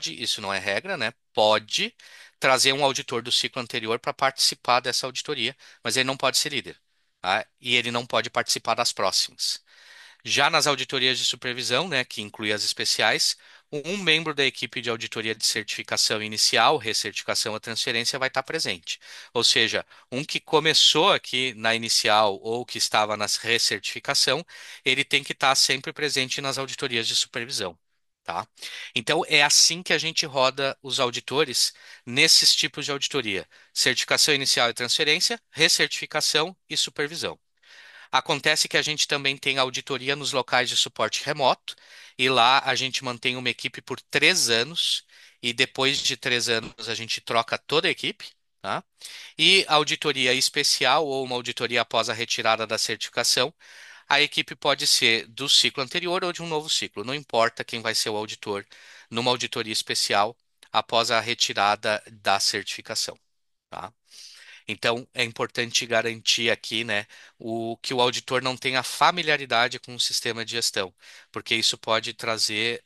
isso não é regra, né? Pode trazer um auditor do ciclo anterior para participar dessa auditoria, mas ele não pode ser líder, tá? E ele não pode participar das próximas. Já nas auditorias de supervisão, né, que inclui as especiais, um membro da equipe de auditoria de certificação inicial, recertificação ou transferência vai estar presente. Ou seja, um que começou aqui na inicial ou que estava na recertificação, ele tem que estar sempre presente nas auditorias de supervisão. Tá? Então, é assim que a gente roda os auditores nesses tipos de auditoria: certificação inicial e transferência, recertificação e supervisão. Acontece que a gente também tem auditoria nos locais de suporte remoto, e lá a gente mantém uma equipe por 3 anos, e depois de 3 anos a gente troca toda a equipe, tá? E auditoria especial ou uma auditoria após a retirada da certificação, a equipe pode ser do ciclo anterior ou de um novo ciclo, não importa quem vai ser o auditor numa auditoria especial após a retirada da certificação. Tá? Então, é importante garantir aqui, né, que o auditor não tenha familiaridade com o sistema de gestão, porque isso pode trazer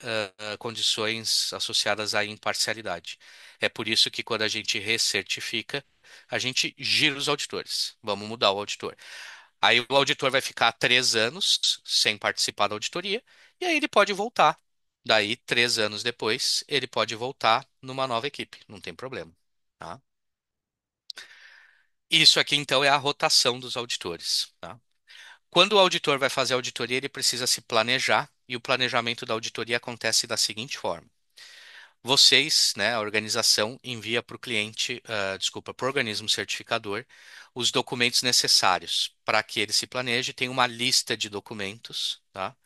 condições associadas à imparcialidade. É por isso que quando a gente recertifica, a gente gira os auditores. Vamos mudar o auditor. Aí o auditor vai ficar 3 anos sem participar da auditoria, e aí ele pode voltar. Daí, 3 anos depois, ele pode voltar numa nova equipe, não tem problema. Tá? Isso aqui, então, é a rotação dos auditores. Tá? Quando o auditor vai fazer a auditoria, ele precisa se planejar, e o planejamento da auditoria acontece da seguinte forma: vocês, né, a organização, envia para o cliente, desculpa, para o organismo certificador, os documentos necessários para que ele se planeje. Tem uma lista de documentos, tá?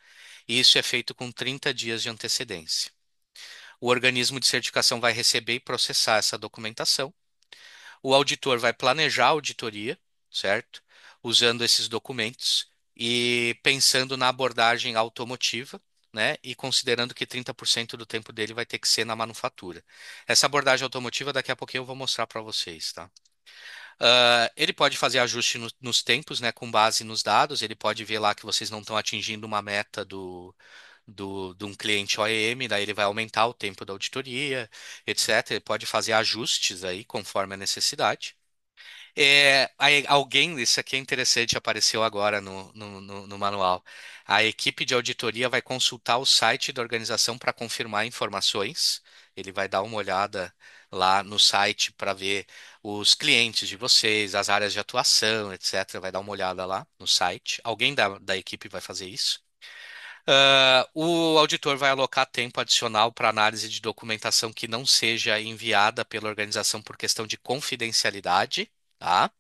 E isso é feito com 30 dias de antecedência. O organismo de certificação vai receber e processar essa documentação. O auditor vai planejar a auditoria, certo? Usando esses documentos e pensando na abordagem automotiva, né? E considerando que 30% do tempo dele vai ter que ser na manufatura. Essa abordagem automotiva, daqui a pouquinho eu vou mostrar para vocês, tá? Ele pode fazer ajuste nos tempos, né? Com base nos dados. Ele pode ver lá que vocês não estão atingindo uma meta de um cliente OEM, daí ele vai aumentar o tempo da auditoria, etc. Ele pode fazer ajustes aí conforme a necessidade. Isso aqui é interessante, apareceu agora no manual. A equipe de auditoria vai consultar o site da organização para confirmar informações. Ele vai dar uma olhada lá no site para ver os clientes de vocês, as áreas de atuação, etc. Vai dar uma olhada lá no site. Alguém da equipe vai fazer isso. O auditor vai alocar tempo adicional para análise de documentação que não seja enviada pela organização por questão de confidencialidade, tá?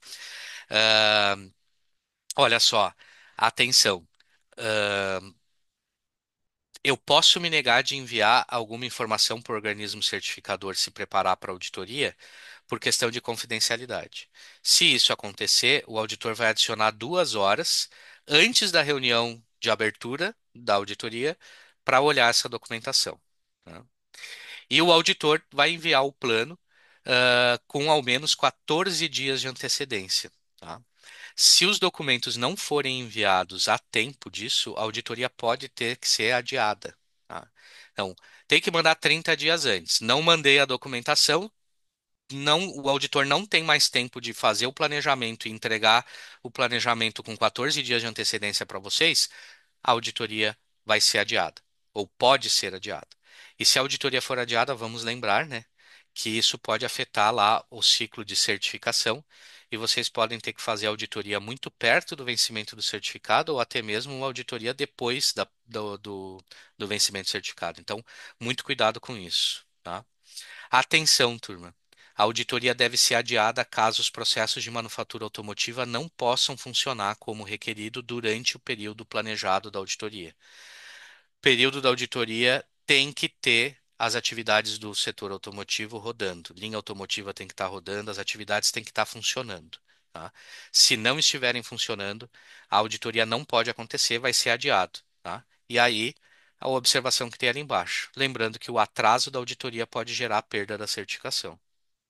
Olha só, atenção. Eu posso me negar de enviar alguma informação para o organismo certificador se preparar para a auditoria por questão de confidencialidade. Se isso acontecer, o auditor vai adicionar 2 horas antes da reunião de abertura da auditoria para olhar essa documentação, né? E o auditor vai enviar o plano, com ao menos 14 dias de antecedência, tá? Se os documentos não forem enviados a tempo disso, a auditoria pode ter que ser adiada, tá? Então, tem que mandar 30 dias antes. Não mandei a documentação, não, o auditor não tem mais tempo de fazer o planejamento e entregar o planejamento com 14 dias de antecedência para vocês, a auditoria vai ser adiada, ou pode ser adiada. E se a auditoria for adiada, vamos lembrar, né, que isso pode afetar lá o ciclo de certificação, e vocês podem ter que fazer a auditoria muito perto do vencimento do certificado, ou até mesmo uma auditoria depois do vencimento do certificado. Então, muito cuidado com isso, tá? Atenção, turma. A auditoria deve ser adiada caso os processos de manufatura automotiva não possam funcionar como requerido durante o período planejado da auditoria. Período da auditoria tem que ter as atividades do setor automotivo rodando. Linha automotiva tem que estar rodando, as atividades têm que estar funcionando, tá? Se não estiverem funcionando, a auditoria não pode acontecer, vai ser adiado, tá? E aí, a observação que tem ali embaixo. Lembrando que o atraso da auditoria pode gerar a perda da certificação,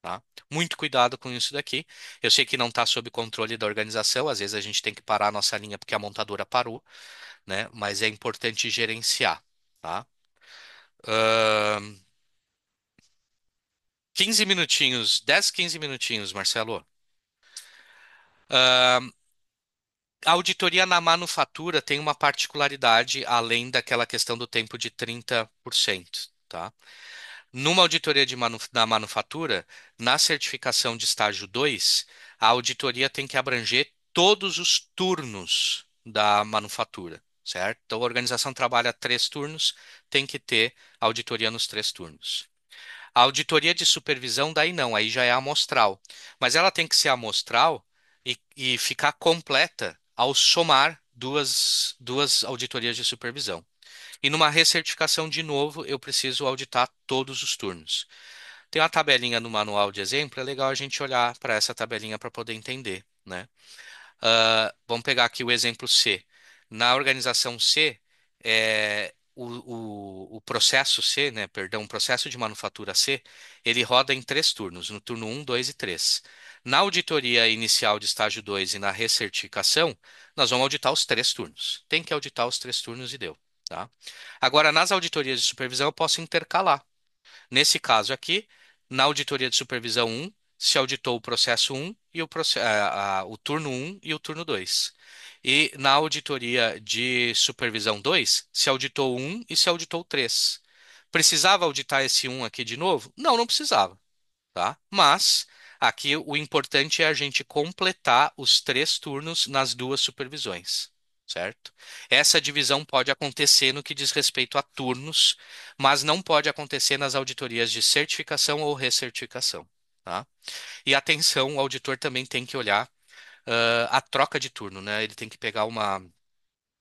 tá? Muito cuidado com isso daqui. Eu sei que não está sob controle da organização, às vezes a gente tem que parar a nossa linha porque a montadora parou, né? Mas é importante gerenciar, tá? Ahn, 15 minutinhos, 10, 15 minutinhos, Marcelo. Ahn, a auditoria na manufatura tem uma particularidade além daquela questão do tempo de 30%, tá? Numa auditoria da manufatura, na certificação de estágio 2, a auditoria tem que abranger todos os turnos da manufatura, certo? Então, a organização trabalha 3 turnos, tem que ter auditoria nos 3 turnos. A auditoria de supervisão, daí não, aí já é amostral. Mas ela tem que ser amostral e ficar completa ao somar duas auditorias de supervisão. E numa recertificação, de novo, eu preciso auditar todos os turnos. Tem uma tabelinha no manual de exemplo, é legal a gente olhar para essa tabelinha para poder entender, né? Vamos pegar aqui o exemplo C. Na organização C, o processo C, né, perdão, o processo de manufatura C, ele roda em 3 turnos, no turno um, 2 e 3. Na auditoria inicial de estágio 2 e na recertificação, nós vamos auditar os 3 turnos. Tem que auditar os 3 turnos e deu, tá? Agora, nas auditorias de supervisão, eu posso intercalar. Nesse caso aqui, na auditoria de supervisão um, se auditou o processo um e o turno um e o turno 2. E na auditoria de supervisão 2, se auditou um e se auditou 3. Precisava auditar esse um aqui de novo? Não, não precisava, tá? Mas aqui o importante é a gente completar os 3 turnos nas 2 supervisões, certo? Essa divisão pode acontecer no que diz respeito a turnos, mas não pode acontecer nas auditorias de certificação ou recertificação, tá? E atenção, o auditor também tem que olhar a troca de turno, né? Ele tem que pegar uma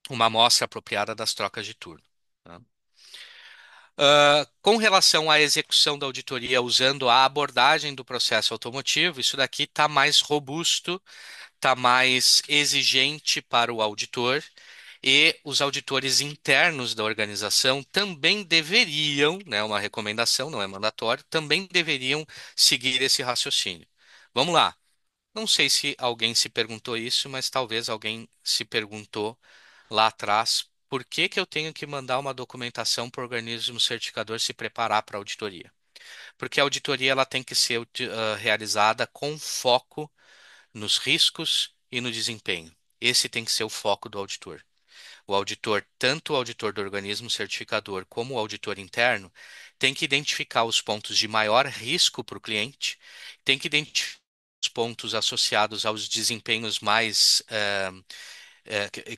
amostra apropriada das trocas de turno, tá? Com relação à execução da auditoria usando a abordagem do processo automotivo, isso daqui está mais robusto, está mais exigente para o auditor e os auditores internos da organização também deveriam, né, uma recomendação, não é mandatório, também deveriam seguir esse raciocínio. Vamos lá. Não sei se alguém se perguntou isso, mas talvez alguém se perguntou lá atrás, por que que eu tenho que mandar uma documentação para o organismo certificador se preparar para a auditoria? Porque a auditoria ela tem que ser realizada com foco nos riscos e no desempenho. Esse tem que ser o foco do auditor. O auditor, tanto o auditor do organismo certificador como o auditor interno, tem que identificar os pontos de maior risco para o cliente, tem que identificar os pontos associados aos desempenhos mais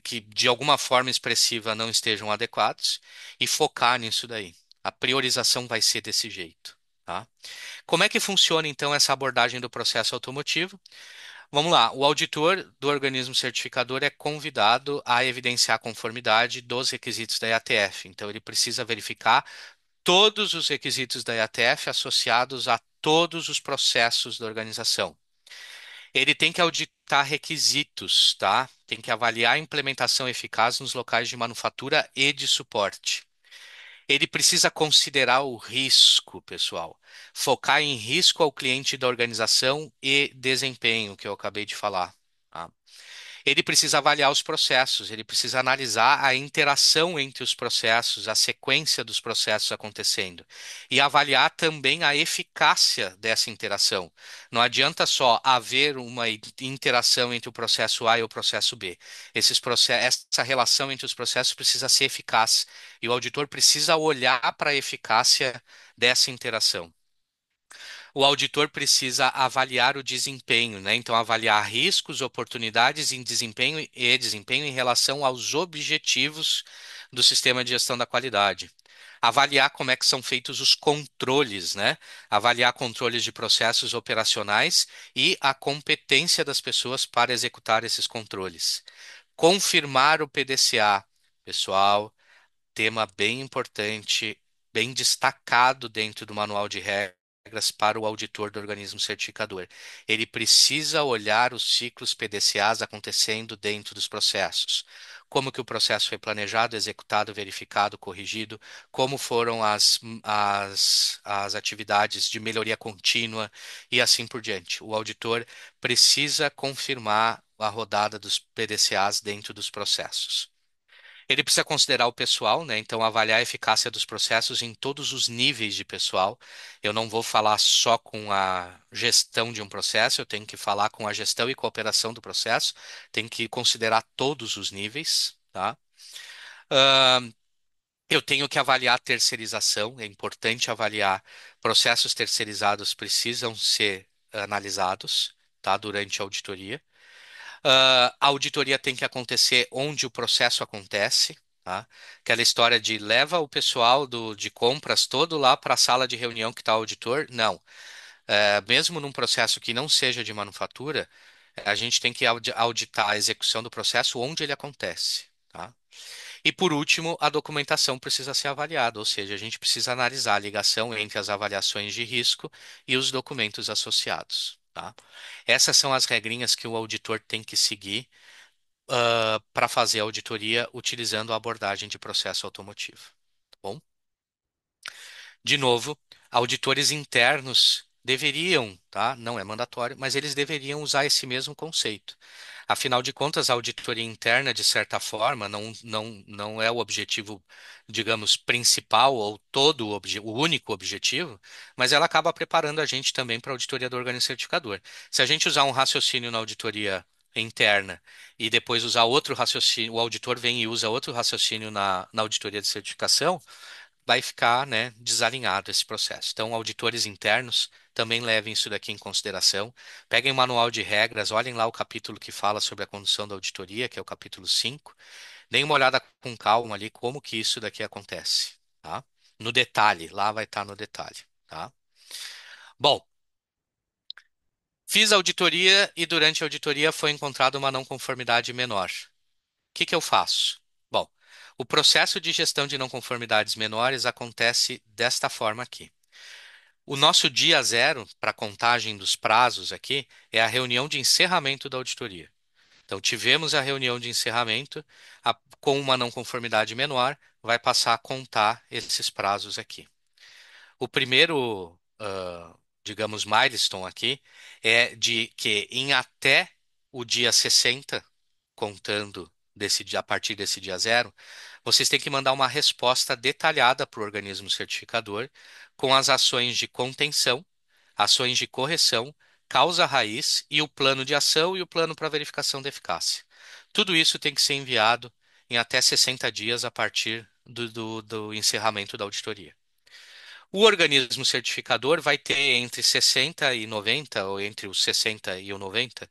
que de alguma forma expressiva não estejam adequados e focar nisso daí. A priorização vai ser desse jeito, tá? Como é que funciona então essa abordagem do processo automotivo? Vamos lá. O auditor do organismo certificador é convidado a evidenciar a conformidade dos requisitos da IATF. Então, ele precisa verificar todos os requisitos da IATF associados a todos os processos da organização. Ele tem que auditar requisitos, tá? Tem que avaliar a implementação eficaz nos locais de manufatura e de suporte. Ele precisa considerar o risco, pessoal. Focar em risco ao cliente da organização e desempenho, que eu acabei de falar. Tá? Ele precisa avaliar os processos, ele precisa analisar a interação entre os processos, a sequência dos processos acontecendo e avaliar também a eficácia dessa interação. Não adianta só haver uma interação entre o processo A e o processo B. Essa relação entre os processos precisa ser eficaz e o auditor precisa olhar para a eficácia dessa interação. O auditor precisa avaliar o desempenho, né? Então, avaliar riscos, oportunidades em desempenho em relação aos objetivos do sistema de gestão da qualidade. Avaliar como é que são feitos os controles, né? Avaliar controles de processos operacionais e a competência das pessoas para executar esses controles. Confirmar o PDCA. Pessoal, tema bem importante, bem destacado dentro do manual de regras para o auditor do organismo certificador. Ele precisa olhar os ciclos PDCAs acontecendo dentro dos processos. Como que o processo foi planejado, executado, verificado, corrigido, como foram as atividades de melhoria contínua e assim por diante. O auditor precisa confirmar a rodada dos PDCAs dentro dos processos. Ele precisa considerar o pessoal, né? Então, avaliar a eficácia dos processos em todos os níveis de pessoal. Eu não vou falar só com a gestão de um processo, eu tenho que falar com a gestão e cooperação do processo, tenho que considerar todos os níveis, tá? Eu tenho que avaliar a terceirização, é importante avaliar. Processos terceirizados precisam ser analisados, tá? Durante a auditoria. A auditoria tem que acontecer onde o processo acontece, tá? Aquela história de leva o pessoal de compras todo lá para a sala de reunião que está o auditor. Não. Mesmo num processo que não seja de manufatura, a gente tem que auditar a execução do processo onde ele acontece, tá? E por último, a documentação precisa ser avaliada, ou seja, a gente precisa analisar a ligação entre as avaliações de risco e os documentos associados, tá? Essas são as regrinhas que o auditor tem que seguir para fazer a auditoria utilizando a abordagem de processo automotivo. Tá bom? De novo, auditores internos deveriam, tá? Não é mandatório, mas eles deveriam usar esse mesmo conceito. Afinal de contas, a auditoria interna, de certa forma, não é o objetivo, digamos, principal ou o único objetivo, mas ela acaba preparando a gente também para a auditoria do organismo certificador. Se a gente usar um raciocínio na auditoria interna e depois usar outro raciocínio, o auditor vem e usa outro raciocínio na auditoria de certificação, vai ficar, né, desalinhado esse processo. Então, auditores internos também levem isso daqui em consideração. Peguem o manual de regras, olhem lá o capítulo que fala sobre a condução da auditoria, que é o capítulo 5. Deem uma olhada com calma ali como que isso daqui acontece, tá? No detalhe, lá vai estar no detalhe, tá? Bom, fiz a auditoria e durante a auditoria foi encontrada uma não conformidade menor. O que que eu faço? Bom, o processo de gestão de não conformidades menores acontece desta forma aqui. O nosso dia zero para contagem dos prazos aqui é a reunião de encerramento da auditoria. Então, tivemos a reunião de encerramento, com uma não conformidade menor, vai passar a contar esses prazos aqui. O primeiro, digamos, milestone aqui é de que em até o dia 60, contando a partir desse dia zero, vocês têm que mandar uma resposta detalhada para o organismo certificador com as ações de contenção, ações de correção, causa raiz e o plano de ação e o plano para verificação da eficácia. Tudo isso tem que ser enviado em até 60 dias a partir do encerramento da auditoria. O organismo certificador vai ter entre 60 e 90, ou entre os 60 e o 90,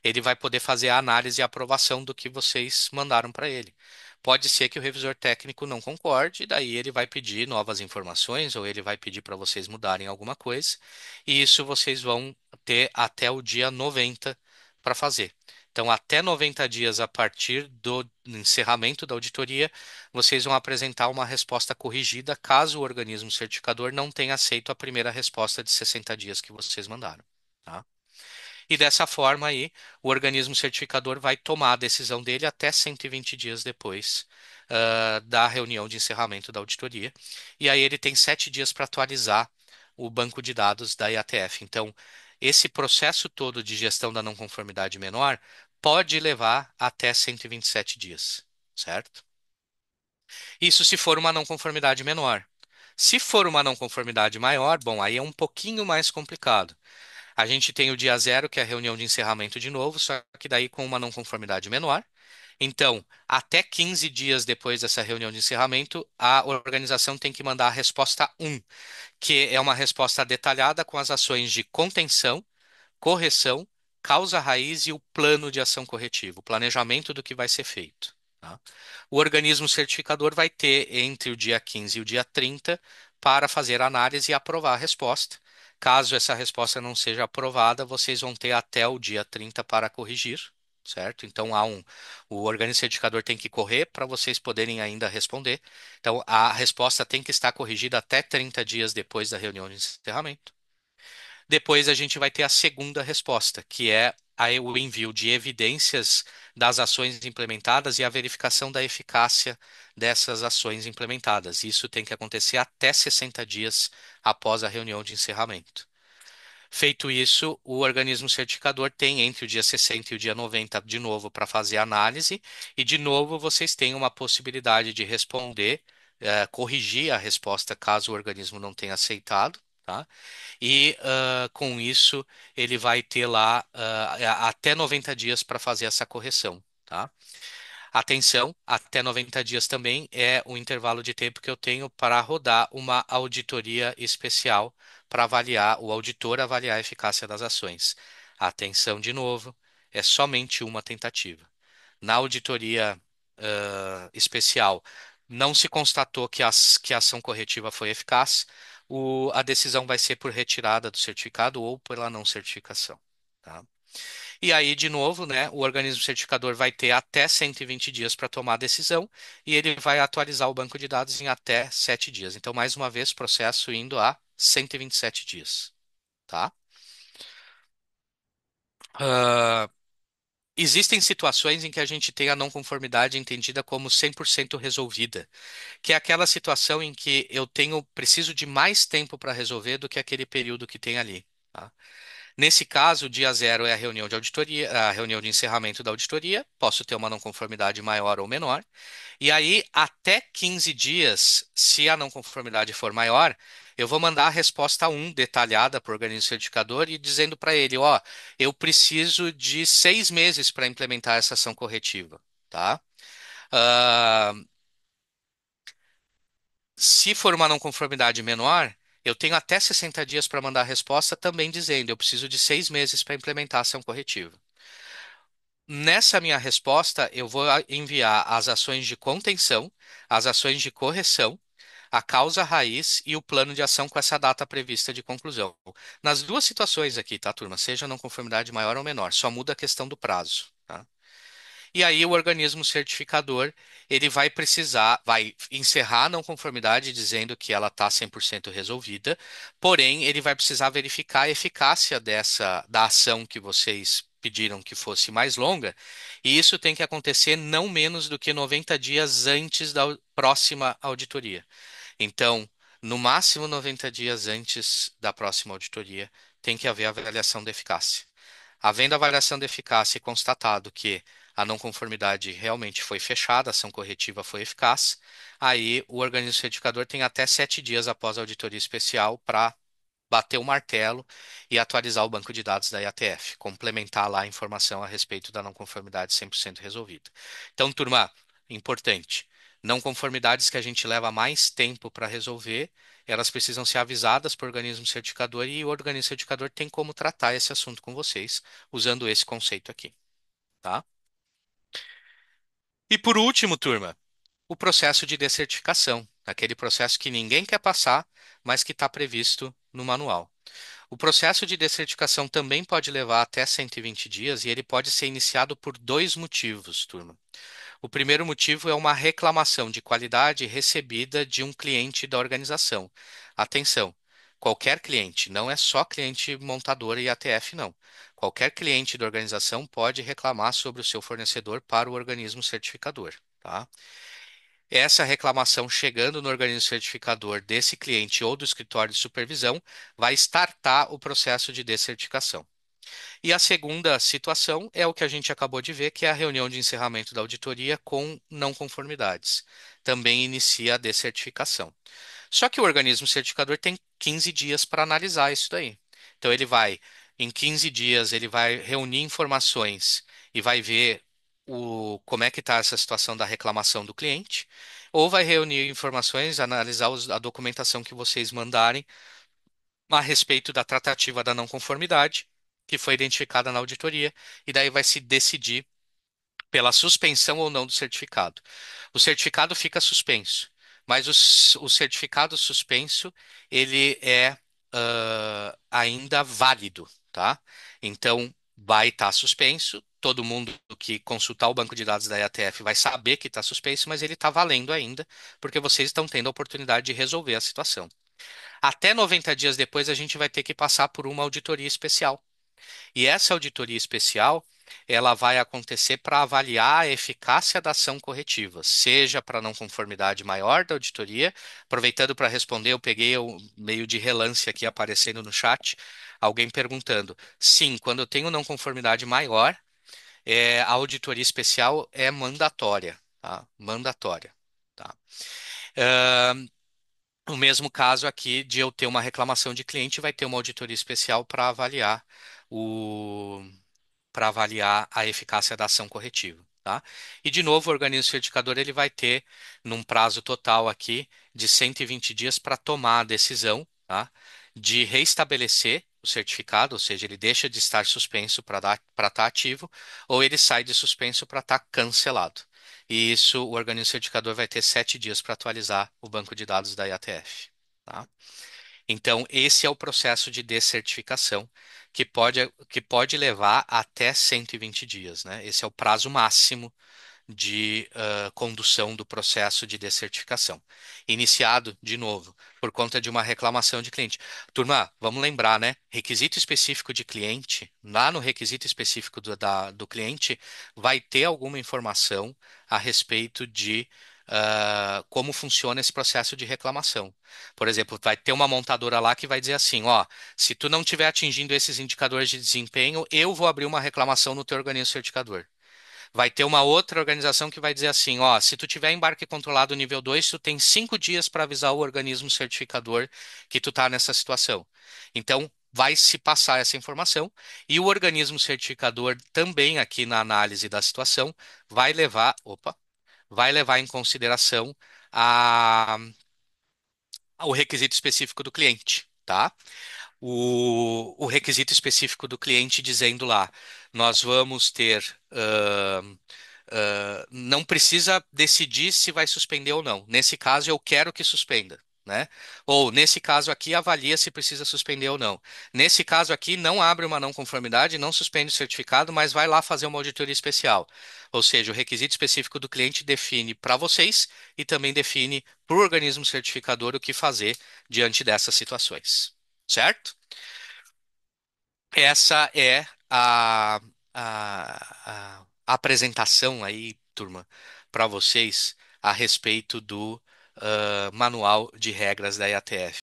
ele vai poder fazer a análise e aprovação do que vocês mandaram para ele. Pode ser que o revisor técnico não concorde, e daí ele vai pedir novas informações, ou ele vai pedir para vocês mudarem alguma coisa, e isso vocês vão ter até o dia 90 para fazer. Então, até 90 dias a partir do encerramento da auditoria, vocês vão apresentar uma resposta corrigida caso o organismo certificador não tenha aceito a primeira resposta de 60 dias que vocês mandaram. Tá? E dessa forma aí, o organismo certificador vai tomar a decisão dele até 120 dias depois, da reunião de encerramento da auditoria. E aí ele tem 7 dias para atualizar o banco de dados da IATF. Então, esse processo todo de gestão da não conformidade menor pode levar até 127 dias, certo? Isso se for uma não conformidade menor. Se for uma não conformidade maior, bom, aí é um pouquinho mais complicado. A gente tem o dia zero, que é a reunião de encerramento de novo, só que daí com uma não conformidade menor. Então, até 15 dias depois dessa reunião de encerramento, a organização tem que mandar a resposta um, que é uma resposta detalhada com as ações de contenção, correção, causa raiz e o plano de ação corretiva, o planejamento do que vai ser feito. Tá? O organismo certificador vai ter entre o dia 15 e o dia 30 para fazer a análise e aprovar a resposta. Caso essa resposta não seja aprovada, vocês vão ter até o dia 30 para corrigir, certo? Então o organismo certificador tem que correr para vocês poderem ainda responder. Então a resposta tem que estar corrigida até 30 dias depois da reunião de encerramento. Depois a gente vai ter a segunda resposta, que é o envio de evidências das ações implementadas e a verificação da eficácia dessas ações implementadas. Isso tem que acontecer até 60 dias após a reunião de encerramento. Feito isso, o organismo certificador tem entre o dia 60 e o dia 90 de novo para fazer a análise, e de novo vocês têm uma possibilidade de responder, corrigir a resposta caso o organismo não tenha aceitado. Tá? E com isso ele vai ter lá até 90 dias para fazer essa correção, tá? Atenção, até 90 dias também é o intervalo de tempo que eu tenho para rodar uma auditoria especial para avaliar, o auditor avaliar a eficácia das ações. Atenção de novo, é somente uma tentativa. Na auditoria especial, não se constatou que a ação corretiva foi eficaz, a decisão vai ser por retirada do certificado ou pela não certificação. Tá? E aí, de novo, né, o organismo certificador vai ter até 120 dias para tomar a decisão e ele vai atualizar o banco de dados em até 7 dias. Então, mais uma vez, processo indo a 127 dias. Tá? Ah, existem situações em que a gente tem a não conformidade entendida como 100% resolvida, que é aquela situação em que eu preciso de mais tempo para resolver do que aquele período que tem ali. Tá? Nesse caso, o dia zero é a reunião de auditoria, a reunião de encerramento da auditoria. Posso ter uma não conformidade maior ou menor. E aí, até 15 dias, se a não conformidade for maior, eu vou mandar a resposta um detalhada para o organismo certificador e dizendo para ele, ó, eu preciso de 6 meses para implementar essa ação corretiva, tá? Ah, se for uma não conformidade menor, eu tenho até 60 dias para mandar a resposta também dizendo, eu preciso de 6 meses para implementar a ação corretiva. Nessa minha resposta, eu vou enviar as ações de contenção, as ações de correção, a causa raiz e o plano de ação com essa data prevista de conclusão. Nas duas situações aqui, tá, turma? Seja não conformidade maior ou menor, só muda a questão do prazo. Tá? E aí o organismo certificador, ele vai precisar, vai encerrar a não conformidade dizendo que ela está 100% resolvida, porém ele vai precisar verificar a eficácia da ação que vocês pediram que fosse mais longa, e isso tem que acontecer não menos do que 90 dias antes da próxima auditoria. Então, no máximo 90 dias antes da próxima auditoria, tem que haver avaliação da eficácia. Havendo avaliação de eficácia e constatado que a não conformidade realmente foi fechada, a ação corretiva foi eficaz, aí o organismo certificador tem até 7 dias após a auditoria especial para bater o martelo e atualizar o banco de dados da IATF, complementar lá a informação a respeito da não conformidade 100% resolvida. Então, turma, importante, não conformidades que a gente leva mais tempo para resolver, elas precisam ser avisadas para o organismo certificador e o organismo certificador tem como tratar esse assunto com vocês, usando esse conceito aqui, tá? E por último, turma, o processo de descertificação, aquele processo que ninguém quer passar, mas que está previsto no manual. O processo de descertificação também pode levar até 120 dias e ele pode ser iniciado por dois motivos, turma. O primeiro motivo é uma reclamação de qualidade recebida de um cliente da organização. Atenção, qualquer cliente, não é só cliente montador e ATF, não. Qualquer cliente da organização pode reclamar sobre o seu fornecedor para o organismo certificador, tá? Essa reclamação chegando no organismo certificador desse cliente ou do escritório de supervisão vai startar o processo de descertificação. E a segunda situação é o que a gente acabou de ver, que é a reunião de encerramento da auditoria com não conformidades. Também inicia a descertificação. Só que o organismo certificador tem 15 dias para analisar isso daí. Então em 15 dias, ele vai reunir informações e vai ver como é que está essa situação da reclamação do cliente, ou vai reunir informações, analisar a documentação que vocês mandarem a respeito da tratativa da não conformidade, que foi identificada na auditoria, e daí vai se decidir pela suspensão ou não do certificado. O certificado fica suspenso, mas o certificado suspenso ele é ainda válido, tá? Então vai estar suspenso. Todo mundo que consultar o banco de dados da IATF vai saber que está suspenso, mas ele está valendo ainda, porque vocês estão tendo a oportunidade de resolver a situação. Até 90 dias depois, a gente vai ter que passar por uma auditoria especial. E essa auditoria especial, ela vai acontecer para avaliar a eficácia da ação corretiva, seja para não conformidade maior da auditoria. Aproveitando para responder, eu peguei o meio de relance aqui aparecendo no chat, alguém perguntando. Sim, quando eu tenho não conformidade maior, a auditoria especial é mandatória, tá? Mandatória. Tá? O mesmo caso aqui de eu ter uma reclamação de cliente, vai ter uma auditoria especial o para avaliar a eficácia da ação corretiva, tá? E de novo, o organismo certificador ele vai ter num prazo total aqui de 120 dias para tomar a decisão, tá? De reestabelecer o certificado, ou seja, ele deixa de estar suspenso para estar ativo, ou ele sai de suspenso para estar cancelado. E isso, o organismo certificador vai ter 7 dias para atualizar o banco de dados da IATF. Tá? Então, esse é o processo de descertificação que pode levar até 120 dias, né? Esse é o prazo máximo de condução do processo de descertificação. Iniciado, de novo, por conta de uma reclamação de cliente. Turma, vamos lembrar, né? Requisito específico de cliente, lá no requisito específico do cliente, vai ter alguma informação a respeito de como funciona esse processo de reclamação. Por exemplo, vai ter uma montadora lá que vai dizer assim, ó, se tu não estiver atingindo esses indicadores de desempenho, eu vou abrir uma reclamação no teu organismo certificador. Vai ter uma outra organização que vai dizer assim, ó, se tu tiver embarque controlado nível 2, tu tem 5 dias para avisar o organismo certificador que tu está nessa situação. Então, vai se passar essa informação e o organismo certificador também aqui na análise da situação vai levar em consideração a, o requisito específico do cliente, tá? O requisito específico do cliente dizendo lá, nós vamos ter não precisa decidir se vai suspender ou não. Nesse caso, eu quero que suspenda, né? Ou nesse caso aqui, avalia se precisa suspender ou não. Nesse caso aqui, não abre uma não conformidade, não suspende o certificado, mas vai lá fazer uma auditoria especial. Ou seja, o requisito específico do cliente define para vocês e também define para o organismo certificador o que fazer diante dessas situações. Certo? Essa é a apresentação aí, turma, para vocês a respeito do manual de regras da IATF.